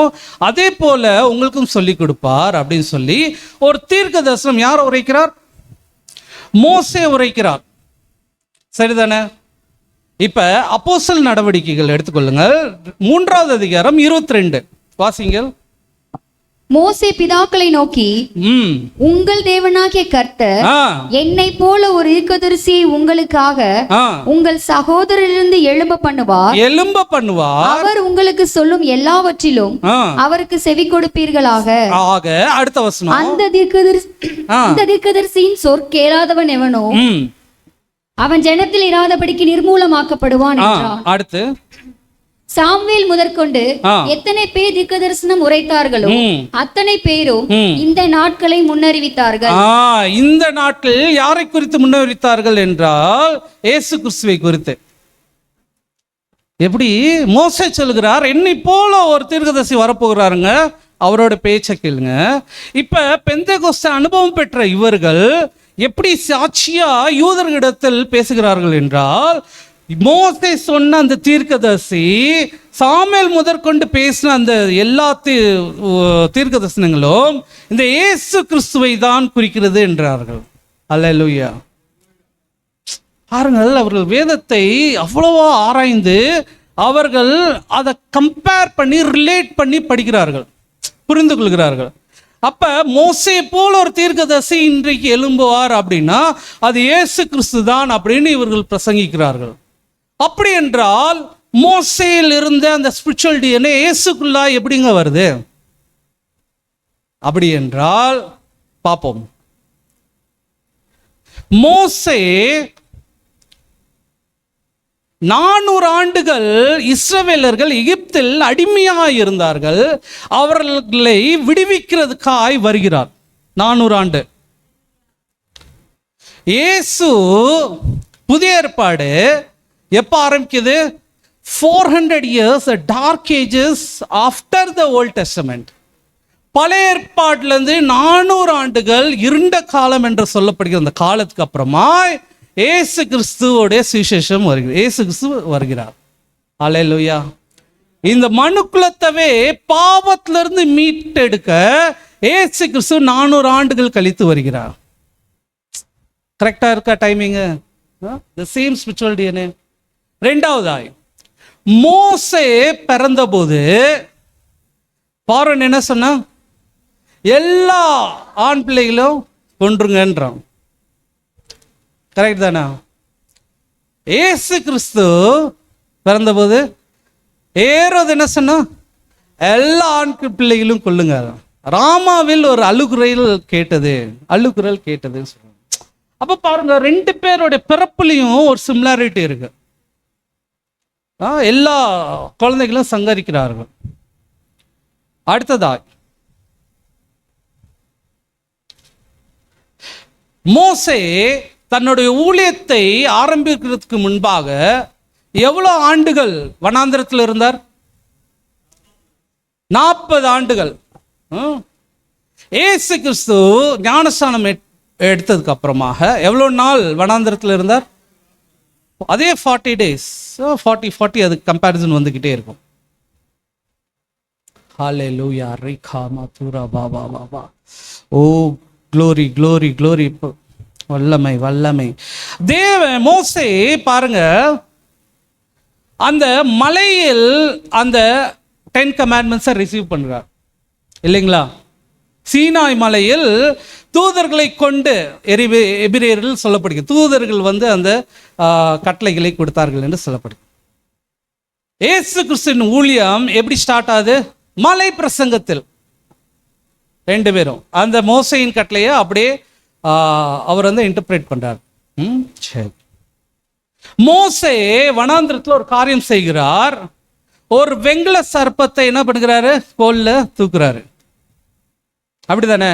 அதே போல உங்களுக்கும் சொல்லி கொடுப்பார் அப்படின்னு சொல்லி ஒரு தீர்க்க தரிசனம் யார் உரைக்கிறார்? மோசே உரைக்கிறார். சரிதானே? இப்ப அப்போஸ்தலர் நடவடிக்கைகள் எடுத்துக்கொள்ளுங்கள், 3வது அதிகாரம் 22 வாசிங்கள். மோசே பிதாக்களை நோக்கி, உங்கள் தேவனாகிய கர்த்தர் என்னை போல ஒரு தீர்க்கதரிசியை உங்களுக்காக உங்கள் சகோதரரிலிருந்து எழும்ப பண்ணுவார். அவர் உங்களுக்கு சொல்லும் எல்லாவற்றிலும் அவருக்கு செவி கொடுப்பீர்களாக. அடுத்த வசனம், அந்த தீர்க்கதரிசியின் சொற்கேளாதவன் எவனோ அவன் ஜனத்தில் இராதபடிக்கு நிர்மூலமாக்கப்படுவான் என்றான். அடுத்து, சாமுவேல் முதற்கொண்டு எத்தனை பேர் தீர்க்கதரிசனம் உரைத்தார்களோ அத்தனை பேரும் இந்த நாட்களை முன்னறிவித்தார்கள். இந்த நாட்கள் யாரை குறித்து முன்னறிவித்தார்கள் என்றால் இயேசு கிறிஸ்துவை குறித்து. எப்படி மோசே சொல்கிறார், என்னை போல ஒரு தீர்க்கதரிசி வரப்போகிறாருங்க, அவரோட பேச்சை கேளுங்க. இப்ப பெந்தெகோஸ்தே அனுபவம் பெற்ற இவர்கள் எப்படி சாட்சியா யூதர்களிடத்தில் பேசுகிறார்கள் என்றால், மோசே சொன்ன அந்த தீர்க்கதரிசி, சாமுவேல் முதற்கொண்டு பேசின அந்த எல்லா தீர்க்க தரிசனங்களும் இந்த இயேசு கிறிஸ்துவை தான் குறிக்கிறது என்றார்கள். அல்லேலூயா. பாருங்கள், அவர்கள் வேதத்தை அவ்வளவா ஆராய்ந்து அவர்கள் அதை கம்பேர் பண்ணி ரிலேட் பண்ணி படிக்கிறார்கள், புரிந்து கொள்கிறார்கள். அப்ப மோசே போல ஒரு தீர்க்கதரிசி இன்றைக்கு எழும்புவார் அப்படின்னா அது இயேசு கிறிஸ்து தான் அப்படின்னு இவர்கள் பிரசங்கிக்கிறார்கள். அப்படி என்றால் மோசேயில் இருந்த அந்த ஸ்பிரிச்சுவல் டிஎன்ஏ இயேசுக்குள்ளா எப்படிங்க வருது? அப்படி என்றால் பார்ப்போம். மோசே 400 ஆண்டுகள் இஸ்ரவேலர்கள் எகிப்தில் அடிமையாக இருந்தார்கள். அவர்களை விடுவிக்கிறதுக்காய் வருகிறார். 400 ஆண்டு. இயேசு புதிய ஏற்பாடு எப்ப ஆரம்பிக்குது? 400 years, the dark ages after the Old Testament. பழைய ஏற்பாட்டிலிருந்து 400 ஆண்டுகள் இருண்ட காலம் என்று சொல்லப்படுகிற அந்த காலத்துக்கு அப்புறமா இயேசு கிறிஸ்துவோடைய சுவிசேஷம் வருகிறது. இயேசு கிறிஸ்து வருகிறார். அல்லேலூயா. இந்த மனுக்குலத்தவே பாவத்திலிருந்து மீட்டெடுக்க இயேசு கிறிஸ்து 400 ஆண்டுகள் கழித்து வருகிறார். கரெக்டா இருக்கா timing? the same spiritual DNA. ரெண்டாவதாய், மோசே பிறந்தபோது பார்வோன் என்ன சொன்னா? எல்லா ஆண் பிள்ளைகளும் கொன்றுங்கன்றான். கரெக்ட் தானா? இயேசு கிறிஸ்து பிறந்தபோது ஏரோது என்ன சொன்னா? எல்லா ஆண் பிள்ளைகளும் கொல்லுங்க. ராமாவில் ஒரு அழுகுரல் கேட்டதுன்னு சொல்றாங்க. அப்ப பாருங்க, 2 பேருடைய பிறப்புலையும் ஒரு சிமிலாரிட்டி இருக்கு. எல்லா குழந்தைகளும் சங்கரிக்கிறார்கள். அடுத்ததாய், மோசே தன்னுடைய ஊழியத்தை ஆரம்பிக்கிறதுக்கு முன்பாக எவ்வளவு ஆண்டுகள் வனாந்திரத்தில் இருந்தார்? 40 ஆண்டுகள். இயேசு கிறிஸ்து ஞானஸ்நானம் எடுத்ததுக்கு அப்புறமாக எவ்வளவு நாள் வனாந்திரத்தில் இருந்தார்? அதே 40 days. 40 அதுக்கு கம்பேரிசன் வந்துகிட்டே இருக்கும். ஹல்லேலூயா. ரிகா மதுரா பாபா பாபா. Oh glory glory glory. வல்லமை. மோசே பாருங்க, அந்த மலையில் அந்த 10 commandments ரிசீவ் பண்றார் இல்லைங்களா? சீனாய் மலையில் தூதர்களை கொண்டு எபிரேயர்கள் சொல்லப்படுகிறது. தூதர்கள் அந்த கட்டளைகளை கொடுத்தார்கள் என்று சொல்லப்படுகிறது. இயேசு கிறிஸ்துவின் ஊழியம் எப்படி ஸ்டார்ட் ஆகுது? மலை பிரசங்கத்தில். 2 பேரும் அந்த மோசையின் கட்டளையை அப்படியே அவர் இன்டர்பிரேட் பண்றார். சரி, மோசே வனாந்திரத்தில் ஒரு காரியம் செய்கிறார். ஒரு வெங்கல சர்ப்பத்தை என்ன பண்ணுகிறாரு, கோல்ல தூக்குறாரு. அப்படிதானே?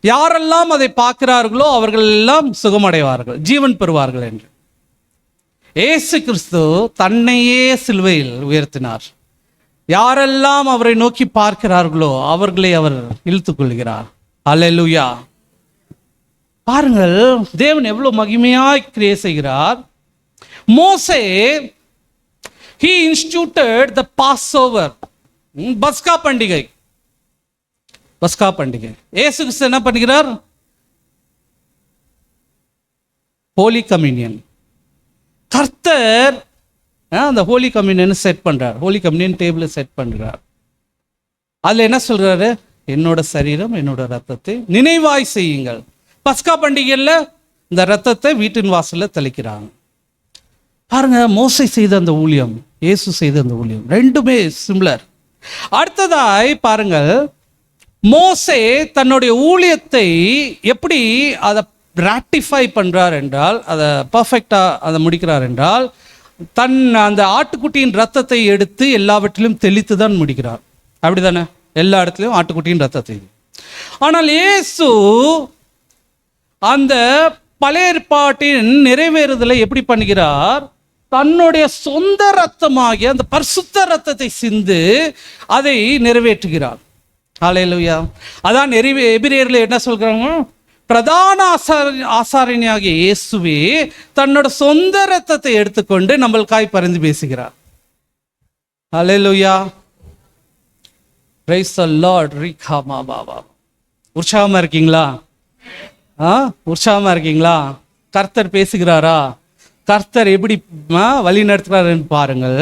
யாரெல்லாம் அதை பார்க்கிறார்களோ அவர்கள் எல்லாம் சுகமடைவார்கள், ஜீவன் பெறுவார்கள் என்று. இயேசு கிறிஸ்து தன்னையே சிலுவையில் உயர்த்தினார். யாரெல்லாம் அவரை நோக்கி பார்க்கிறார்களோ அவர்களை அவர் இழுத்துக் கொள்கிறார். அல்லேலூயா. பாருங்கள், தேவன் எவ்வளவு மகிமையாய் கிரியை செய்கிறார். மோசே he instituted the Passover, பஸ்கா பண்டிகை. பஸ்கா பண்டிகை இயேசு கிறிஸ்து என்ன பண்ணுகிறார்? ஹோலி கம்யூனியன். கர்த்தர் அந்த ஹோலி கம்யூனியன் செட் பண்றார். ஹோலி கம்யூனியன் டேபிள் செட் பண்றார். அதுல என்ன சொல்றாரு? என்னோட சரீரம், என்னோட ரத்தத்தை நினைவாய் செய்யுங்கள். பஸ்கா பண்டிகையில் இந்த ரத்தத்தை வீட்டின் வாசல்ல தெளிக்கிறாங்க. பாருங்க, மோசே செய்த அந்த ஊழியம், இயேசு செய்த அந்த ஊழியம், ரெண்டுமே சிமிலர். அடுத்ததாய் பாருங்கள், மோசே தன்னுடைய ஊழியத்தை எப்படி அதை ராட்டிஃபை பண்றார் என்றால், அதை பர்ஃபெக்டா அதை முடிக்கிறார் என்றால், அந்த ஆட்டுக்குட்டியின் ரத்தத்தை எடுத்து எல்லாவற்றிலும் தெளித்து தான் முடிக்கிறார். அப்படிதானே? எல்லா இடத்துலையும் ஆட்டுக்குட்டியின் ரத்தத்தை. ஆனால் இயேசு அந்த பழைய ஏற்பாட்டின் நிறைவேறுதலை எப்படி பண்ணுகிறார்? தன்னுடைய சொந்த ரத்தமாகிய அந்த பரிசுத்த ரத்தத்தை சிந்து அதை நிறைவேற்றுகிறார். ஹல்லேலூயா. அதான் எபிரேயர்ல என்ன சொல்றாங்க? பிரதான ஆசாரியனாகிய இயேசுவே தன்னோட சொந்த ரத்தத்தை எடுத்துக்கொண்டு நம்மளுக்காய் பரிந்து பேசுகிறார். ஹல்லேலூயா. Praise the lord. ரிகாமா பாபா. உற்சாகமா இருக்கீங்களா? உற்சாகமா இருக்கீங்களா? கர்த்தர் பேசுகிறாரா? கர்த்தர் எப்படி வழி நடத்துகிறாருன்னு பாருங்கள்.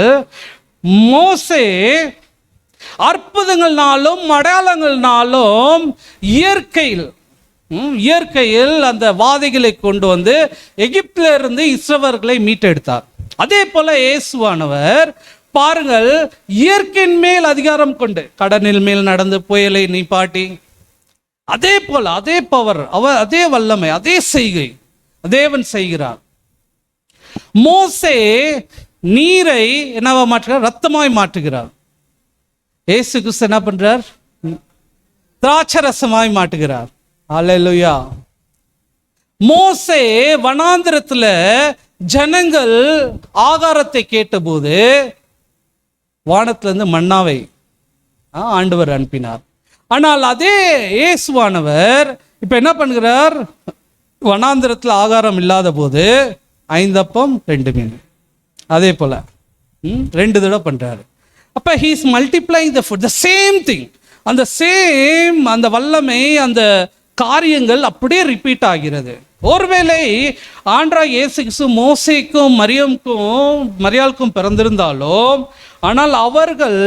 மோசே அற்புதங்கள்னாலும் அடையாளங்கள்னாலும் இயற்கையில் அந்த வாதைகளை கொண்டு வந்து எகிப்தில இருந்து இஸ்ரவேலர்களை மீட்டெடுத்தார். அதே போல இயேசுவானவர் பாருங்கள், இயற்கையின் மேல் அதிகாரம் கொண்டு கடலில் மேல் நடந்து புயலை நிப்பாட்டி, அதே போல அதே பவர், அதே வல்லமை, அதே செய்கை தேவன் செய்கிறார். மோசே நீரை என்னவா மாற்றுகிறார்? ரத்தமாய் மாற்றுகிறார். இயேசு கிறிஸ்து என்ன பண்றார்? திராட்சரசமாய் மாற்றுகிறார். அல்லேலூயா. மோசே வனாந்திரத்துல ஜனங்கள் ஆகாரத்தை கேட்டபோது வானத்திலிருந்து மன்னாவை ஆண்டவர் அனுப்பினார். ஆனால் அதே இயேசுவானவர் இப்ப என்ன பண்ணுகிறார்? வனாந்திரத்தில் ஆகாரம் இல்லாத போது 5 அப்பம் 2 மீன், அதே போல 2 தடவை பண்றாரு. அப்ப he is multiplying the food, the same thing. அந்த வல்லமை, அந்த காரியங்கள் அப்படியே ரிப்பீட் ஆகிறது. ஒருவேளை ஆண்டவராகிய இயேசு கிறிஸ்து மோசேக்கும் மரியாளுக்கும் பிறந்திருந்தாலும், ஆனால் அவர்கள்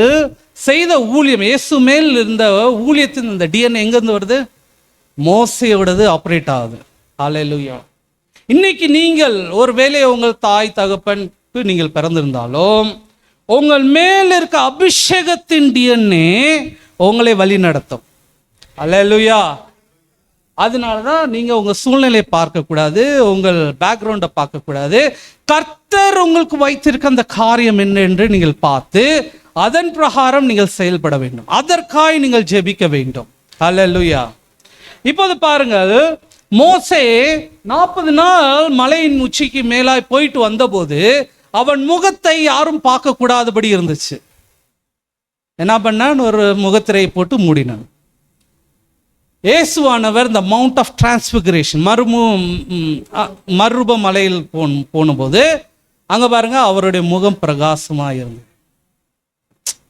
செய்த ஊழியம், இயேசு மேல் இருந்த ஊழியத்தின் இந்த டிஎன்ஏ எங்கிருந்து வருது? மோசையோடது ஆப்ரேட் ஆகுது. ஹல்லேலூயா. இன்னைக்கு நீங்கள் ஒருவேளை உங்கள் தாய் தகப்பனுக்கு நீங்கள் பிறந்திருந்தாலும் உங்கள் மேல் இருக்க அபிஷேகத்தின் டிஎன்ஏ உங்களை வழி நடத்தும். ஹல்லேலூயா. அதனாலதான் நீங்க உங்க சூழ்நிலையை பார்க்கக்கூடாது, உங்கள் பேக்ரவுண்டை பார்க்கக்கூடாது. கர்த்தர் உங்களுக்கு வைத்திருக்க அந்த காரியம் என்ன என்று நீங்கள் பார்த்து அதன் பிரகாரம் நீங்கள் செயல்பட வேண்டும். அதற்காய் நீங்கள் ஜெபிக்க வேண்டும். ஹல்லேலூயா. இப்போது பாருங்கள், மோசே 40 நாள் மலையின் உச்சிக்கு மேலாய் போயிட்டு வந்தபோது அவன் முகத்தை யாரும் பார்க்க கூடாதபடி இருந்துச்சு. என்ன பண்ணான்? ஒரு முகத்திரையை போட்டு மூடினான். இயேசுவானவர் இந்த மவுண்ட் ஆஃப் டிரான்ஸ்பிகரேஷன் மறுரூப மலையில் போனபோது அங்க பாருங்க, அவருடைய முகம் பிரகாசமா இருந்தது.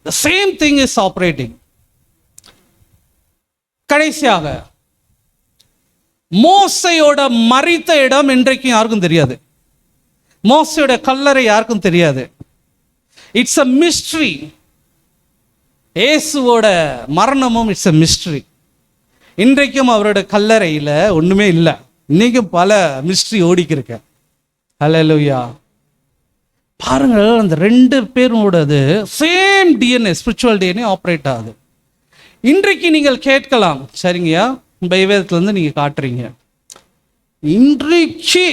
The same thing is operating. கடைசியாக மோசையோட மரித்த இடம் இன்றைக்கும் யாருக்கும் தெரியாது. மோசையோட கல்லறை யாருக்கும் தெரியாது. It's a mystery. இயேசுவோட மரணமும் இட்ஸ் a mystery. இன்றைக்கும் அவரோட கல்லறையில் ஒன்றுமே இல்லை. இன்னைக்கும் பல மிஸ்ட்ரி ஓடிக்கிருக்க. ஹல்லேலூயா. பாருங்கள், அந்த 2 பேரோடது same DNA, spiritual DNA operate ஆகுது. இன்றைக்கு நீங்கள் கேட்கலாம், சரிங்கய்யா பைவேதத்துலேருந்து நீங்கள் காட்டுறீங்க, இன்றைக்கு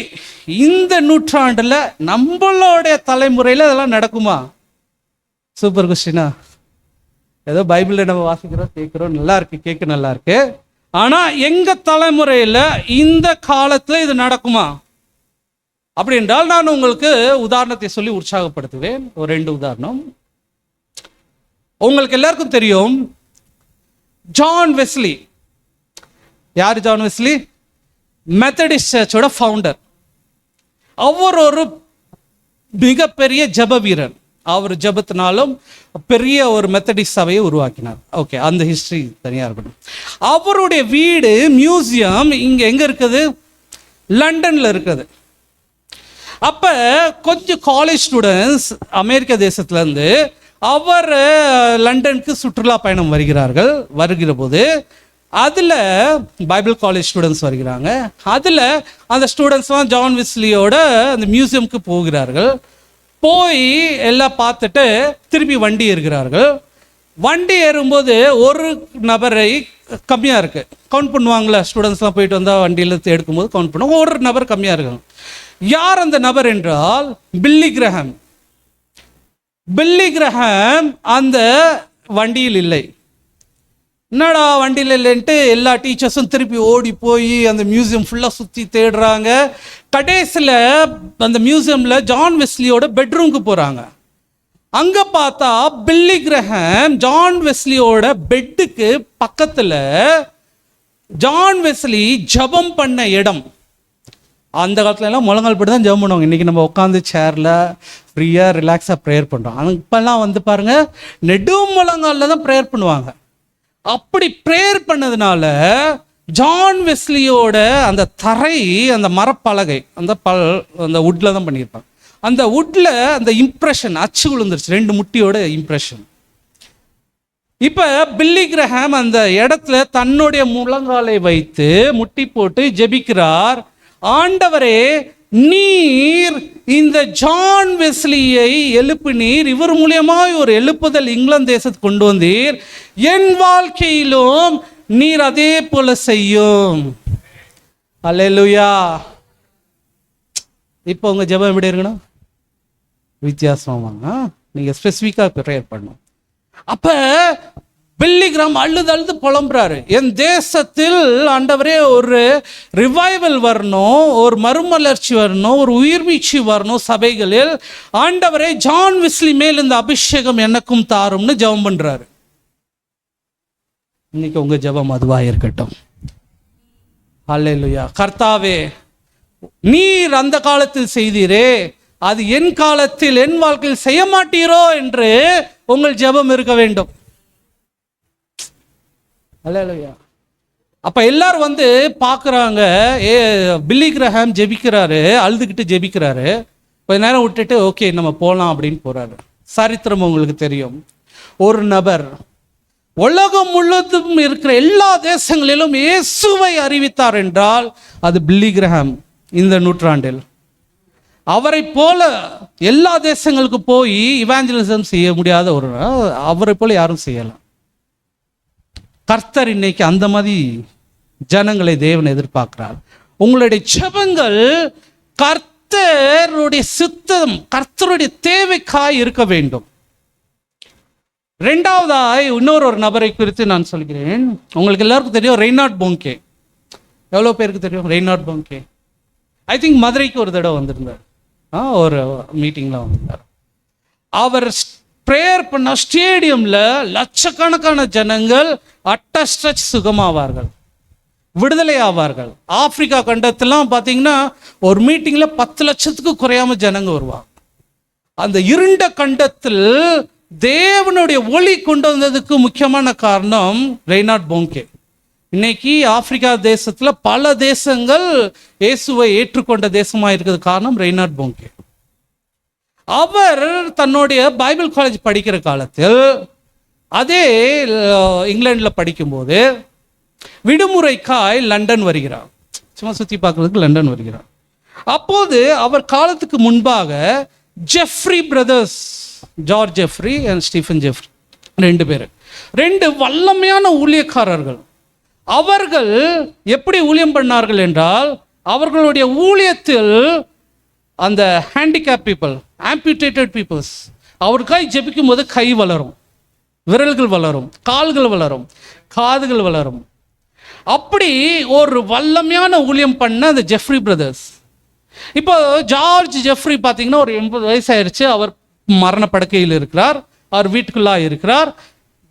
இந்த நூற்றாண்டில் நம்மளுடைய தலைமுறையில் அதெல்லாம் நடக்குமா? சூப்பர் கொஸ்டினா. ஏதோ பைபிளில் நம்ம வாசிக்கிறோம், கேட்குறோம், நல்லா இருக்கு, கேட்க நல்லா இருக்கு. ஆனால் எங்கள் தலைமுறையில் இந்த காலத்தில் இது நடக்குமா அப்படி என்றால் நான் உங்களுக்கு உதாரணத்தை சொல்லி உற்சாகப்படுத்துவேன். ஒரு 2 உதாரணம். உங்களுக்கு எல்லாருக்கும் தெரியும் ஜான் வெஸ்லி. யார் ஜான் வெஸ்லி? மெத்தடிஸ்ட் சர்ச்சோட ஃபவுண்டர். அவர் ஒரு மிகப்பெரிய ஜப வீரர். அவர் ஜபத்தினாலும் பெரிய ஒரு மெத்தடிஸ்ட் சபையை உருவாக்கினார். ஓகே, அந்த ஹிஸ்டரி தனியாக இருக்கணும். அவருடைய வீடு மியூசியம் இங்கே எங்கே இருக்குது? லண்டனில் இருக்குது. அப்போ கொஞ்சம் காலேஜ் ஸ்டூடெண்ட்ஸ் அமெரிக்க தேசத்துலேருந்து அவர் லண்டனுக்கு சுற்றுலா பயணம் வருகிற போது அதில் பைபிள் காலேஜ் ஸ்டூடெண்ட்ஸ் வருகிறாங்க. அதில் அந்த ஸ்டூடெண்ட்ஸ்லாம் ஜான் வெஸ்லியோட அந்த மியூசியமுக்கு போகிறார்கள். போய் எல்லாம் பார்த்துட்டு திருப்பி வண்டி ஏறுகிறார்கள். வண்டி ஏறும்போது ஒரு நபரை கம்மியாக இருக்குது. கவுண்ட் பண்ணுவாங்களே, ஸ்டூடெண்ட்ஸ்லாம் போயிட்டு வந்தால் வண்டியில் எடுக்கும்போது கவுண்ட் பண்ணுவாங்க. ஒரு நபர் கம்மியாக இருக்காங்க. யார் அந்த நபர் என்றால் பில்லி கிரஹாம். பில்லி கிரஹாம் அந்த வண்டியில் இல்லை. என்னடா வண்டியில் இல்லைன்ட்டு எல்லா டீச்சர்ஸும் திருப்பி ஓடி போய் அந்த மியூசியம் ஃபுல்லாக சுற்றி தேடுறாங்க. கடைசியில் அந்த மியூசியமில் ஜான் வெஸ்லியோட பெட்ரூமுக்கு போகிறாங்க. அங்கே பார்த்தா பில்லி கிரஹாம் ஜான் வெஸ்லியோட பெட்டுக்கு பக்கத்தில் ஜான் வெஸ்லி ஜபம் பண்ண இடம். அந்த காலத்துல எல்லாம் முழங்கால் பட்டு தான் ஜெபம் பண்ணுவாங்க. இன்றைக்கி நம்ம உட்காந்து சேரில் ஃப்ரீயாக ரிலாக்ஸாக ப்ரேயர் பண்ணுறோம். ஆனால் இப்போல்லாம் வந்து பாருங்கள், நெடு முழங்காலில் தான் ப்ரேயர் பண்ணுவாங்க. அப்படி ப்ரேயர் பண்ணதுனால ஜான் வெஸ்லியோட அந்த தரை, அந்த மரப்பலகை, அந்த வுட்டில் தான் பண்ணியிருப்பாங்க. அந்த வுட்டில் அந்த இம்ப்ரெஷன் அச்சு விழுந்துருச்சு, 2 முட்டியோட இம்ப்ரெஷன். இப்போ பில்லி கிரஹாம் அந்த இடத்துல தன்னுடைய முழங்காலை வைத்து முட்டி போட்டு ஜெபிக்கிறார். ஆண்டவரே, நீர் இந்த ஜான் வெஸ்லியை எழுப்பினீர், இவர் மூலியமாய் ஒரு எழுப்புதல் இங்கிலாந்து தேசத்துக்கு கொண்டு வந்தீர். என் வாழ்க்கையிலும் நீர் அதே போல செய்யும். அல்லேலூயா. இப்போ உங்க ஜெபம் எப்படி இருக்கணும்? வித்தியாசமாங்க. நீங்க ஸ்பெசிஃபிக்காக ப்ரேயர் பண்ணணும். அப்ப பில்லி கிரஹாம் அழுது புலம்புறாரு, என் தேசத்தில் ஆண்டவரே ஒரு ரிவைவல் வரணும், ஒரு மறுமலர்ச்சி வரணும், ஒரு உயிர்மீட்சி வரணும் சபைகளில். ஆண்டவரே, ஜான் வெஸ்லி மேல் இந்த அபிஷேகம் எனக்கும் தாரும்னு ஜெபம் பண்றாரு. இன்னைக்கு உங்க ஜெபம் அதுவா இருக்கட்டும். அல்லேலூயா. கர்த்தாவே, நீர் அந்த காலத்தில் செய்தீரே, அது என் காலத்தில் என் வாழ்க்கையில் செய்ய மாட்டீரோ என்று உங்கள் ஜெபம் இருக்க வேண்டும். அல்லேலூயா. அப்ப எல்லாரும் வந்து பார்க்குறாங்க, பில்லி கிரஹாம் ஜெபிக்கிறாரு, அழுதுகிட்டு ஜெபிக்கிறாரு. கொஞ்ச நேரம் விட்டுட்டு ஓகே நம்ம போகலாம் அப்படின்னு போறாரு. சரித்திரம் உங்களுக்கு தெரியும். ஒரு நபர் உலகம் முழுவதும் இருக்கிற எல்லா தேசங்களிலும் இயேசுவை அறிவித்தார் என்றால் அது பில்லி கிரஹாம். இந்த நூற்றாண்டில் அவரை போல எல்லா தேசங்களுக்கு போய் இவாஞ்சலிசம் செய்ய முடியாத ஒரு அவரை போல யாரும் செய்யலாம். கர்த்தர் இன்னைக்கு அந்த மாதிரி ஜனங்களை தேவன் எதிர்பார்க்கிறார். உங்களுடைய ஜெபங்கள் கர்த்தருடைய சித்தம், கர்த்தருடைய தேவைக்காய் இருக்க வேண்டும். 2வதாய் இன்னொரு நபரை குறித்து நான் சொல்கிறேன். உங்களுக்கு எல்லாருக்கும் தெரியும் ரெய்னார்ட் போங்கே. எவ்வளோ பேருக்கு தெரியும் ரெய்னார்ட் போங்கே? ஐ திங்க் மதுரைக்கு ஒரு தடவை வந்திருந்தார், ஒரு மீட்டிங்கில் வந்திருந்தார். அவர் ப்ரேயர் பண்ண ஸ்டேடியமில் லட்சக்கணக்கான ஜனங்கள் அட்டஸ்ட்ரச் சுகமாவார்கள், விடுதலை ஆவார்கள். ஆப்பிரிக்கா கண்டத்திலாம் பார்த்தீங்கன்னா ஒரு மீட்டிங்கில் 10 லட்சத்துக்கு குறையாம ஜனங்க வருவாங்க. அந்த இருண்ட கண்டத்தில் தேவனுடைய ஒளி கொண்டு வந்ததுக்கு முக்கியமான காரணம் ரெய்னார்ட் போங்கே. இன்னைக்கு ஆப்பிரிக்கா தேசத்துல பல தேசங்கள் இயேசுவை ஏற்றுக்கொண்ட தேசமாக இருக்கிறது காரணம் ரெய்னார்ட் போங்கே. அவர் தன்னுடைய பைபிள் காலேஜ் படிக்கிற காலத்தில், அதே இங்கிலாண்டில் படிக்கும்போது விடுமுறைக்காய் லண்டன் வருகிறார். சும்மா சுற்றி பார்க்கறதுக்கு லண்டன் வருகிறார். அப்போது அவர் காலத்துக்கு முன்பாக Jeffrey brothers, George Jeffrey and Stephen Jeffrey, 2 பேர், 2 வல்லமையான ஊழியக்காரர்கள். அவர்கள் எப்படி ஊழியம் பண்ணார்கள் என்றால், அவர்களுடைய ஊழியத்தில் அந்த ஹேண்டிகேப் பீப்புள், ஆம்பியூட்டேட்டட் பீப்புள்ஸ், அவருக்காய் ஜெபிக்கும் போது கை வளரும், விரல்கள் வளரும், கால்கள் வளரும், காதுகள் வளரும். அப்படி ஒரு வல்லமையான ஊழியம் பண்ண அந்த ஜெஃப்ரி பிரதர்ஸ். இப்போ ஜார்ஜ் ஜெஃப்ரி பார்த்தீங்கன்னா ஒரு 80 வயசாயிருச்சு. அவர் மரணப்படுக்கையில் இருக்கிறார், அவர் வீட்டுக்குள்ளா இருக்கிறார்.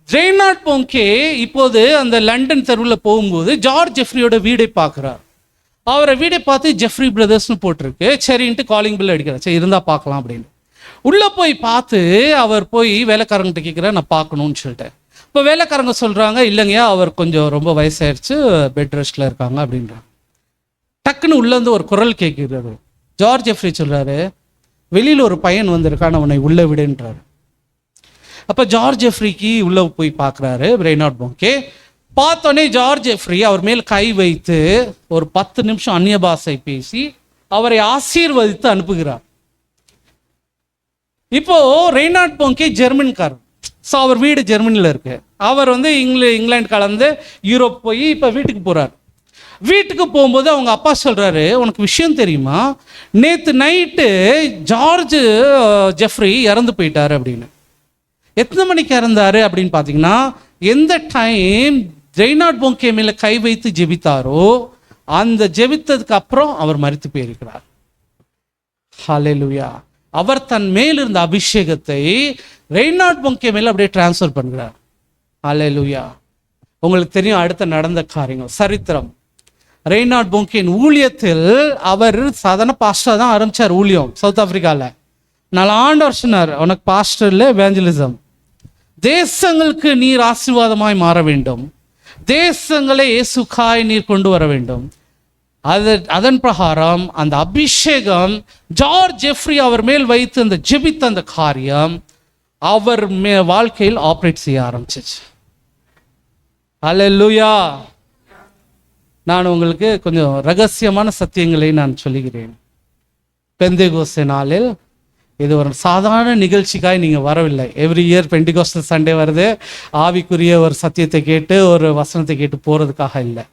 ரெய்னார்ட் போங்கே இப்போது அந்த லண்டன் தெருவில் போகும்போது ஜார்ஜ் ஜெஃப்ரியோட வீடை பார்க்குறார். அவரை வீடை பார்த்து ஜெஃப்ரி பிரதர்ஸ்னு போட்டிருக்கு. சரின்ட்டு காலிங் பில் அடிக்கிறார். சரி இருந்தால் பார்க்கலாம் அப்படின்னு உள்ளே போய் பார்த்து அவர் போய் வேலைக்காரங்கிட்ட கேட்குறார், நான் பார்க்கணும்னு சொல்லிட்டு. இப்போ வேலைக்காரங்க சொல்கிறாங்க, இல்லைங்கய்யா அவர் கொஞ்சம் ரொம்ப வயசாயிருச்சு, பெட் ரெஸ்ட்டில் இருக்காங்க அப்படின்றாங்க. டக்குன்னு உள்ளேருந்து ஒரு குரல் கேட்குறாரு. ஜார்ஜ் ஜெஃப்ரி சொல்கிறாரு, வெளியில் ஒரு பையன் வந்திருக்கான், அவனை உள்ளே விடுன்றாரு. அப்போ ஜார்ஜ் ஜெஃப்ரிக்கு உள்ளே போய் பார்க்குறாரு ரெய்னார்ட் போங்கே. பார்த்தோன்னே ஜார்ஜ் ஜெஃப்ரி அவர் மேல் கை வைத்து ஒரு 10 நிமிஷம் அந்நிய பாஷை பேசி அவரை ஆசீர்வதித்து அனுப்புகிறார். இப்போ ரெய்னார்ட் போங்கே ஜெர்மன்காரர். ஸோ அவர் வீடு ஜெர்மனியில் இருக்கு. அவர் வந்து இங்கிலாந்து கலந்து யூரோப் போய் இப்போ வீட்டுக்கு போகிறார். வீட்டுக்கு போகும்போது அவங்க அப்பா சொல்கிறாரு, உனக்கு விஷயம் தெரியுமா, நேற்று நைட்டு ஜார்ஜ் ஜெஃப்ரி இறந்து போயிட்டார் அப்படின்னு. எத்தனை மணிக்கு இறந்தாரு அப்படின்னு பார்த்தீங்கன்னா, எந்த டைம் ரெய்னார்ட் போங்கே மேலே கை வைத்து ஜெபித்தாரோ அந்த ஜெபித்ததுக்கு அப்புறம் அவர் மரித்து போயிருக்கிறார். ஹல்லேலூயா. அவர் தன் மேல் இருந்த அபிஷேகத்தை ரெய்னார்ட் போங்கே மேலே அப்படியே டிரான்ஸ்ஃபர் பண்ணுறார். ஹல்லேலூயா. உங்களுக்கு தெரியும் அடுத்த நடந்த காரியங்கள், சரித்திரம். ரெய்னார்ட் போங்கேன் ஊழியத்தில் அவர் சாதாரண பாஸ்டர் தான் ஆரம்பித்தார் ஊழியம் சவுத் ஆப்பிரிக்காவில். 4 ஆண்டு சொன்னார், உனக்கு பாஸ்டர் இல்லை, எவாஞ்சலிசம். தேசங்களுக்கு நீர் ஆசீர்வாதமாய் மாற வேண்டும், தேசங்களை இயேசுக்காய் நீர் கொண்டு வர வேண்டும். அதன் பிரகாரம் அந்த அபிஷேகம் ஜார்ஜ் ஜெஃப்ரி அவர் மேல் வைத்து அந்த ஜெபித்த அந்த காரியம் அவர் வாழ்க்கையில் ஆப்ரேட் செய்ய ஆரம்பிச்சிச்சு. அல்லேலூயா. நான் உங்களுக்கு கொஞ்சம் ரகசியமான சத்தியங்களை நான் சொல்லுகிறேன். பெந்தேகோஸ்தே நாளில் இது ஒரு சாதாரண நிகழ்ச்சிக்காய் நீங்கள் வரவில்லை. எவ்ரி இயர் பெண்டிகோஸ்டல் சண்டே வருது, ஆவிக்குரிய ஒரு சத்தியத்தை கேட்டு ஒரு வசனத்தை கேட்டு போகிறதுக்காக இல்லை.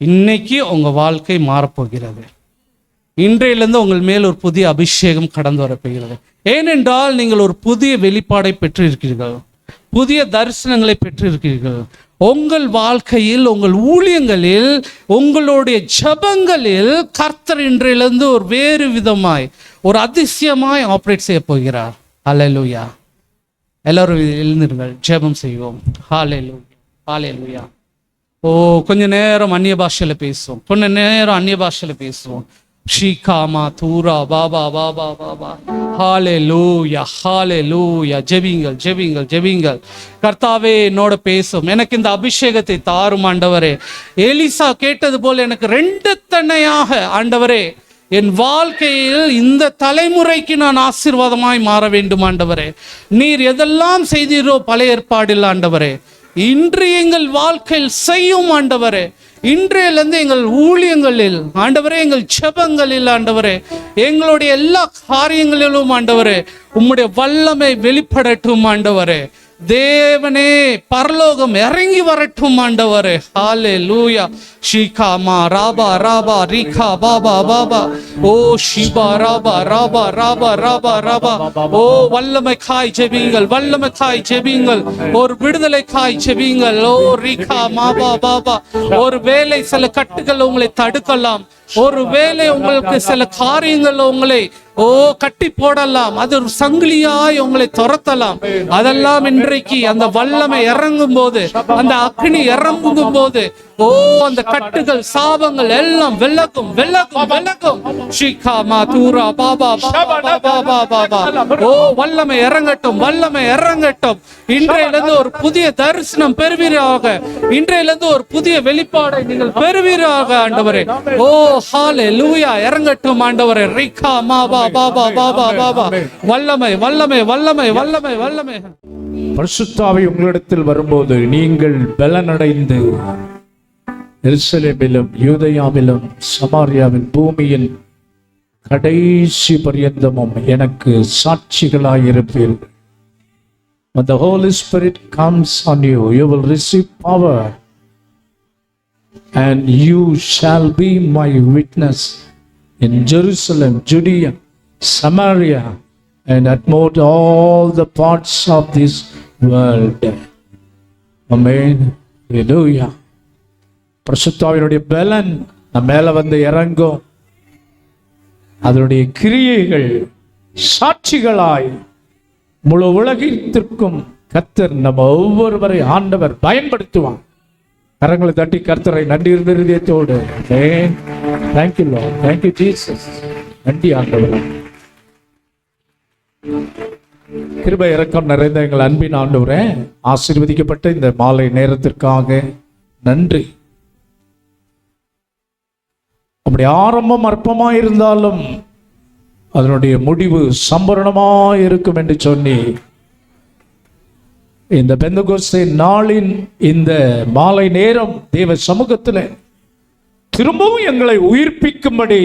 இன்னைக்கு உங்கள் வாழ்க்கை மாறப்போகிறது. இன்றையிலிருந்து உங்கள் மேல் ஒரு புதிய அபிஷேகம் கடந்து வரப்போகிறது. ஏனென்றால் நீங்கள் ஒரு புதிய வெளிப்பாடை பெற்றிருக்கிறீர்கள், புதிய தரிசனங்களை பெற்றிருக்கிறீர்கள். உங்கள் வாழ்க்கையில், உங்கள் ஊழியங்களில், உங்களுடைய ஜெபங்களில் கர்த்தர் இன்றையிலிருந்து ஒரு வேறு விதமாய் ஒரு அதிசயமாய் ஆப்ரேட் செய்ய போகிறார். ஹல்லேலூயா. எல்லாரும் எழுந்திருங்கள், ஜெபம் செய்வோம். ஹல்லேலூயா, ஹல்லேலூயா. ஓ, கொஞ்ச நேரம் அந்நிய பாஷையில் பேசுவோம், கொஞ்ச நேரம் அந்நிய பாஷையில் பேசுவோம். ஷீகாமா தூரா பாபா பாபா பாபா. ஹல்லேலூயா, ஹல்லேலூயா. ஜெபிங்கள், ஜெபிங்கள், ஜெபிங்கள். கர்த்தாவே என்னோட பேசும், எனக்கு இந்த அபிஷேகத்தை தாரும் ஆண்டவரே. எலிசா கேட்டது போல எனக்கு 2 தன்னையாக ஆண்டவரே என் வாழ்க்கையில் இந்த தலைமுறைக்கு நான் ஆசீர்வாதமாய் மாற வேண்டும் ஆண்டவரே. நீர் எதெல்லாம் செய்தீரோ பழைய ஏற்பாடில் ஆண்டவரே, இன்று எங்கள் வாழ்க்கையில் செய்யும் ஆண்டவரே. இன்றையிலிருந்து எங்கள் ஊழியங்களில் ஆண்டவரே, எங்கள் ஜெபங்களில் ஆண்டவரே, எங்களுடைய எல்லா காரியங்களிலும் ஆண்டவரே உம்முடைய வல்லமை வெளிப்படட்டும் ஆண்டவரே. தேவனே, பரலோகம் இறங்கி வரட்டும் ஆண்டவரே. ஹல்லேலூயா. ஷீகாமா ராபா ராபா ரீகா பாபா பாபா. ஓ ஷிபா ராபா ராபா ராபா ராபா ராபா. ஓ வல்லமை காய் ஜெபிங்கள், வல்லமை காய் ஜெபிங்கள், ஒரு விடுதலை காய் ஜெபிங்கள். ஓ ரீகா மாபா பாபா. ஒரு வேளை சில கட்டுகள் உங்களை தடுக்கலாம், ஒரு வேளை உங்களுக்கு சில காரியங்கள் உங்களை கட்டி போடலாம், அது ஒரு சங்கிலியாய் உங்களை துரத்தலாம். அதெல்லாம் இன்றைக்கு அந்த வல்லமை இறங்கும் போது, அந்த அக்னி இறங்கும் போது அந்த கட்டுகள், சாபங்கள் எல்லாம் விலகும், விலகும், விலகும். ஷீகாமா தூரா பாபா பாபா பாபா. ஓ வல்லமை இறங்கட்டும், வல்லமை இறங்கட்டும். இன்றையிலிருந்து ஒரு புதிய தரிசனம் பெறுவீராக, இன்றையிலிருந்து ஒரு புதிய வெளிப்பாடை நீங்கள் பெறுவீராக ஆண்டவரே. ஓ ஹல்லேலூயா. இறங்கட்டும் ஆண்டவரே. ரீகா மாபா பாபா பாபா பாபா. வல்லமை, வல்லமை, வல்லமை, வல்லமை, வல்லமை. பரிசுத்த ஆவி உங்களிடத்தில் வரும்போது நீங்கள் பலனடைந்து எருசலேமிலும் யூதேயாவிலும் சமாரியாவின் பூமியின் கடைசி பரியந்தமும் எனக்கு சாட்சிகளாயிருப்பீர்கள். When the Holy Spirit comes on you, you will receive power and you shall be my witness in Jerusalem, Judea, Samaria, and admit all the parts of this world. Amen. Hallelujah. பரிசுத்தாவினுடைய பலன் நம்ம மேல வந்து இறங்கும். அதனுடைய கிரியைகள் சாட்சிகளாய் முழு உலகத்திற்கும் கர்த்தர் நம்ம ஒவ்வொருவரை ஆண்டவர் பயன்படுத்துவான். கரங்களை தட்டி கர்த்தரை நன்றி இருதயத்தோடு thank you Lord, thank you Jesus. நன்றி ஆண்டவர். கிருபை இரக்கம் நிறைந்த எங்கள் அன்பின் ஆண்டவரே, ஆசீர்வதிக்கப்பட்ட இந்த மாலை நேரத்திற்காக நன்றி. அப்படி ஆரம்பம் அற்பமா இருந்தாலும் அதனுடைய முடிவு சம்பூரணமா இருக்கும் என்று சொல்லி இந்த பெந்தகோஸ்தே நாளின் இந்த மாலை நேரம் தேவ சமூகத்தில் திரும்பவும் எங்களை உயிர்ப்பிக்கும்படி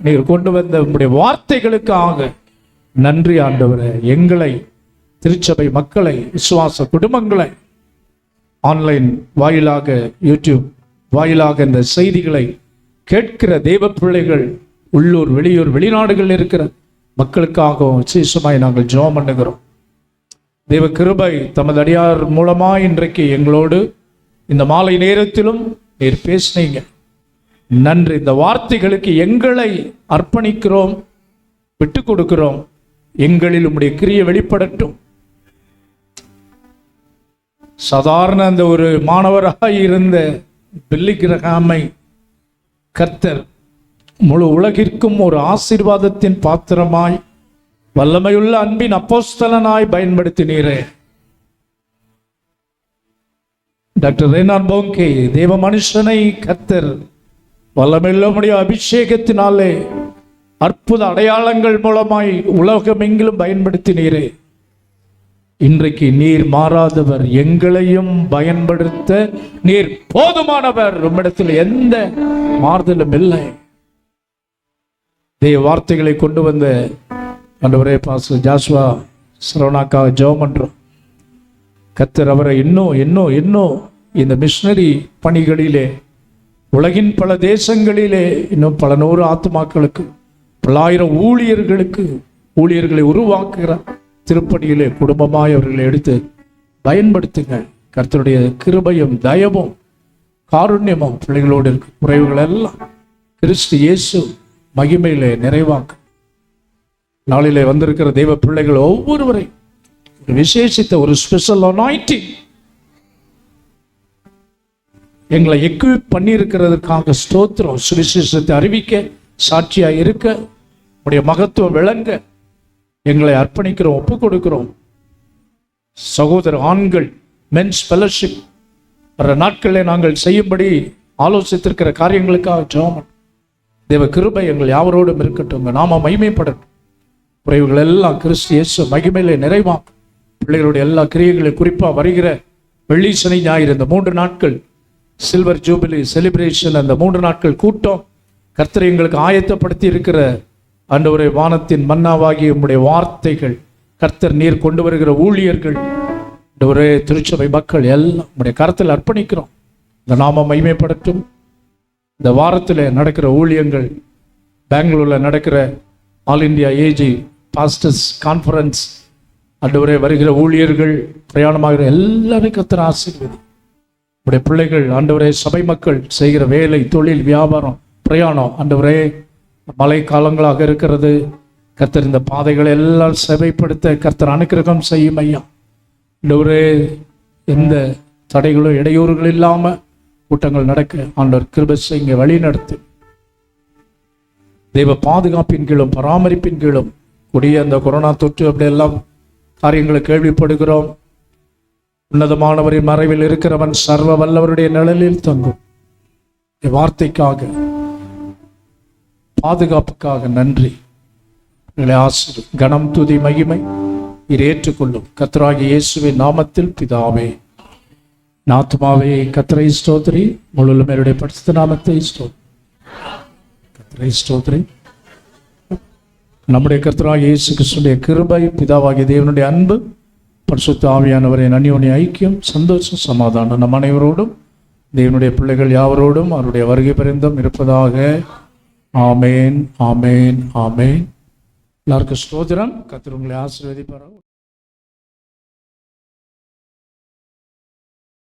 நீர் கொண்டு வந்த உங்களுடைய வார்த்தைகளுக்காக நன்றி ஆண்டவரே. எங்களை, திருச்சபை மக்களை, விசுவாச குடும்பங்களை ஆன்லைன் வாயிலாக, யூடியூப் வாயிலாக இந்த செய்திகளை கேட்கிற தேவ பிள்ளைகள், உள்ளூர் வெளியூர் வெளிநாடுகளில் இருக்கிற மக்களுக்காகவும் விசேஷமாய் நாங்கள் ஜெபம் பண்ணுகிறோம். தேவ கிருபை தமது அடியார் மூலமாய் இன்றைக்கு எங்களோடு இந்த மாலை நேரத்திலும் நீர் பேசினீங்க. நன்றி. இந்த வார்த்தைகளுக்கு எங்களை அர்ப்பணிக்கிறோம், விட்டு கொடுக்கிறோம். எங்களில் உம்முடைய கிரியை வெளிப்படட்டும். சாதாரண அந்த ஒரு மாணவராக இருந்த பில்லி கிரஹாமை கர்த்தர் முழு உலகிற்கும் ஒரு ஆசீர்வாதத்தின் பாத்திரமாய், வல்லமையுள்ள அன்பின் அப்போஸ்தலனாய் பயன்படுத்தினீரே. டாக்டர் ரெய்னார்ட் போங்கே தேவ மனுஷனை கர்த்தர் வல்லமையுள்ள அபிஷேகத்தினாலே அற்புத அடையாளங்கள் மூலமாய் உலகமெங்கிலும் பயன்படுத்தினீரே. இன்றைக்கு நீர் மாறாதவர், எங்களையும் பயன்படுத்த நீர் போதுமானவர். உம்மிடத்தில் எந்த மாறுதலும் இல்லை. தேவ வார்த்தைகளை கொண்டு வந்த ஆண்டவரே பாஸ்டர் ஜாஸ்வா சரவணாக்காக ஜெபம் பண்றோம். கர்த்தர் அவரை இன்னும் இந்த மிஷனரி பணிகளிலே உலகின் பல தேசங்களிலே இன்னும் பல நூறு ஆத்துமாக்களுக்கு, பல்லாயிரம் ஊழியர்களை உருவாக்குகிற திருப்பணியிலே குடும்பமாய் அவர்களை எடுத்து பயன்படுத்துங்க. கர்த்தருடைய கிருபையும் தயவும் காருண்யமும் பிள்ளைகளோடு இருக்கு. குறைவுகள் எல்லாம் கிறிஸ்து இயேசு மகிமையிலே நிறைவாக்கு. நாளிலே வந்திருக்கிற தெய்வ பிள்ளைகள் ஒவ்வொருவரை ஒரு விசேஷித்த ஒரு ஸ்பெஷல் அனாயிண்டிங் எங்களை எக்யூப் பண்ணி இருக்கிறதுக்காக ஸ்தோத்திரம். சுவிசேஷத்தை அறிவிக்க, சாட்சியாக இருக்க, உடைய மகத்துவம் விளங்க எங்களை அர்ப்பணிக்கிறோம், ஒப்பு கொடுக்கிறோம். சகோதர ஆண்கள் மென்ஸ் ஃபெலோஷிப் வர நாட்களில் நாங்கள் செய்யும்படி ஆலோசித்திருக்கிற காரியங்களுக்காக ஜெபம். தேவ கிருபை எங்கள் யாவரோடும் இருக்கட்டும். நாம மகிமைப்படட்டும். குறைவுகள் எல்லாம் கிறிஸ்து இயேசு மகிமையிலே நிறைவாக்கும். பிள்ளைகளுடைய எல்லா கிரியைகளையும், குறிப்பாக வருகிற வெள்ளி சனி ஞாயிறு இந்த 3 நாட்கள் சில்வர் ஜூபிலி செலிப்ரேஷன், அந்த 3 நாட்கள் கூட்டம் கர்த்தரை எங்களுக்கு ஆயத்தப்படுத்தி இருக்கிற ஆண்டவரே, வானத்தின் மன்னாவாகிய உம்முடைய வார்த்தைகள், கர்த்தர் நீர் கொண்டு வருகிற ஊழியர்கள், ஆண்டவரே திருச்சபை மக்கள் எல்லாம் உம்முடைய கரத்தில் அர்ப்பணிக்கிறோம். இந்த நாம மகிமைப்படட்டும். இந்த வாரத்தில் நடக்கிற ஊழியங்கள், பெங்களூரில் நடக்கிற all India AG pastors conference, ஆண்டவரே வருகிற ஊழியர்கள், பிரயாணமாகிற எல்லாரும் கர்த்தர் ஆசீர்வதி. உடைய பிள்ளைகள் ஆண்டவரே, சபை மக்கள் செய்கிற வேலை, தொழில், வியாபாரம், பிரயாணம், ஆண்டவரே மழை காலங்களாக இருக்கிறது. கர்த்தர் இந்த பாதைகளை எல்லாம் செவைப்படுத்த கர்த்தர் அனுக்கிரகம் செய்யும் ஐயா. ஆண்டவரே, எந்த தடைகளும் இடையூறுகள் இல்லாமல் கூட்டங்கள் நடக்க ஆண்டவர் கிருபை செய்யுங்க, வழி நடத்து. தெய்வ பாதுகாப்பின் கீழும் பராமரிப்பின் கீழும் கூடிய அந்த கொரோனா தொற்று அப்படியெல்லாம் காரியங்களை கேள்விப்படுகிறோம். உன்னதமானவரின் மறைவில் இருக்கிறவன் சர்வ வல்லவருடைய நிழலில் தங்கும். வார்த்தைக்காக, பாதுகாப்புக்காக நன்றி. ஆசிரியர் கணம், துதி, மகிமை இதை ஏற்றுக்கொள்ளும் கர்த்தராகிய இயேசுவின் நாமத்தில் பிதாவே. ஆத்துமாவே கர்த்தரை ஸ்தோத்திரி, முழு மேலுடைய பரிசுத்த நாமத்தை கர்த்தரை ஸ்தோத்திரி. நம்முடைய கர்த்தராகிய இயேசு கிறிஸ்துவின் கிருபை, பிதாவாகிய தேவனுடைய அன்பு, பரிசுத்த ஆவியானவரின் அந்யோன்ய ஐக்கியம், சந்தோஷம், சமாதானம் நம் அனைவரோடும், தேவனுடைய பிள்ளைகள் யாவரோடும் அவருடைய வருகை பரிந்தும் இருப்பதாக. ஆமேன், ஆமேன், ஆமேன். எல்லாருக்கும் ஸ்தோத்திரம். கர்த்தர் உங்களை ஆசீர்வதிப்பாராக.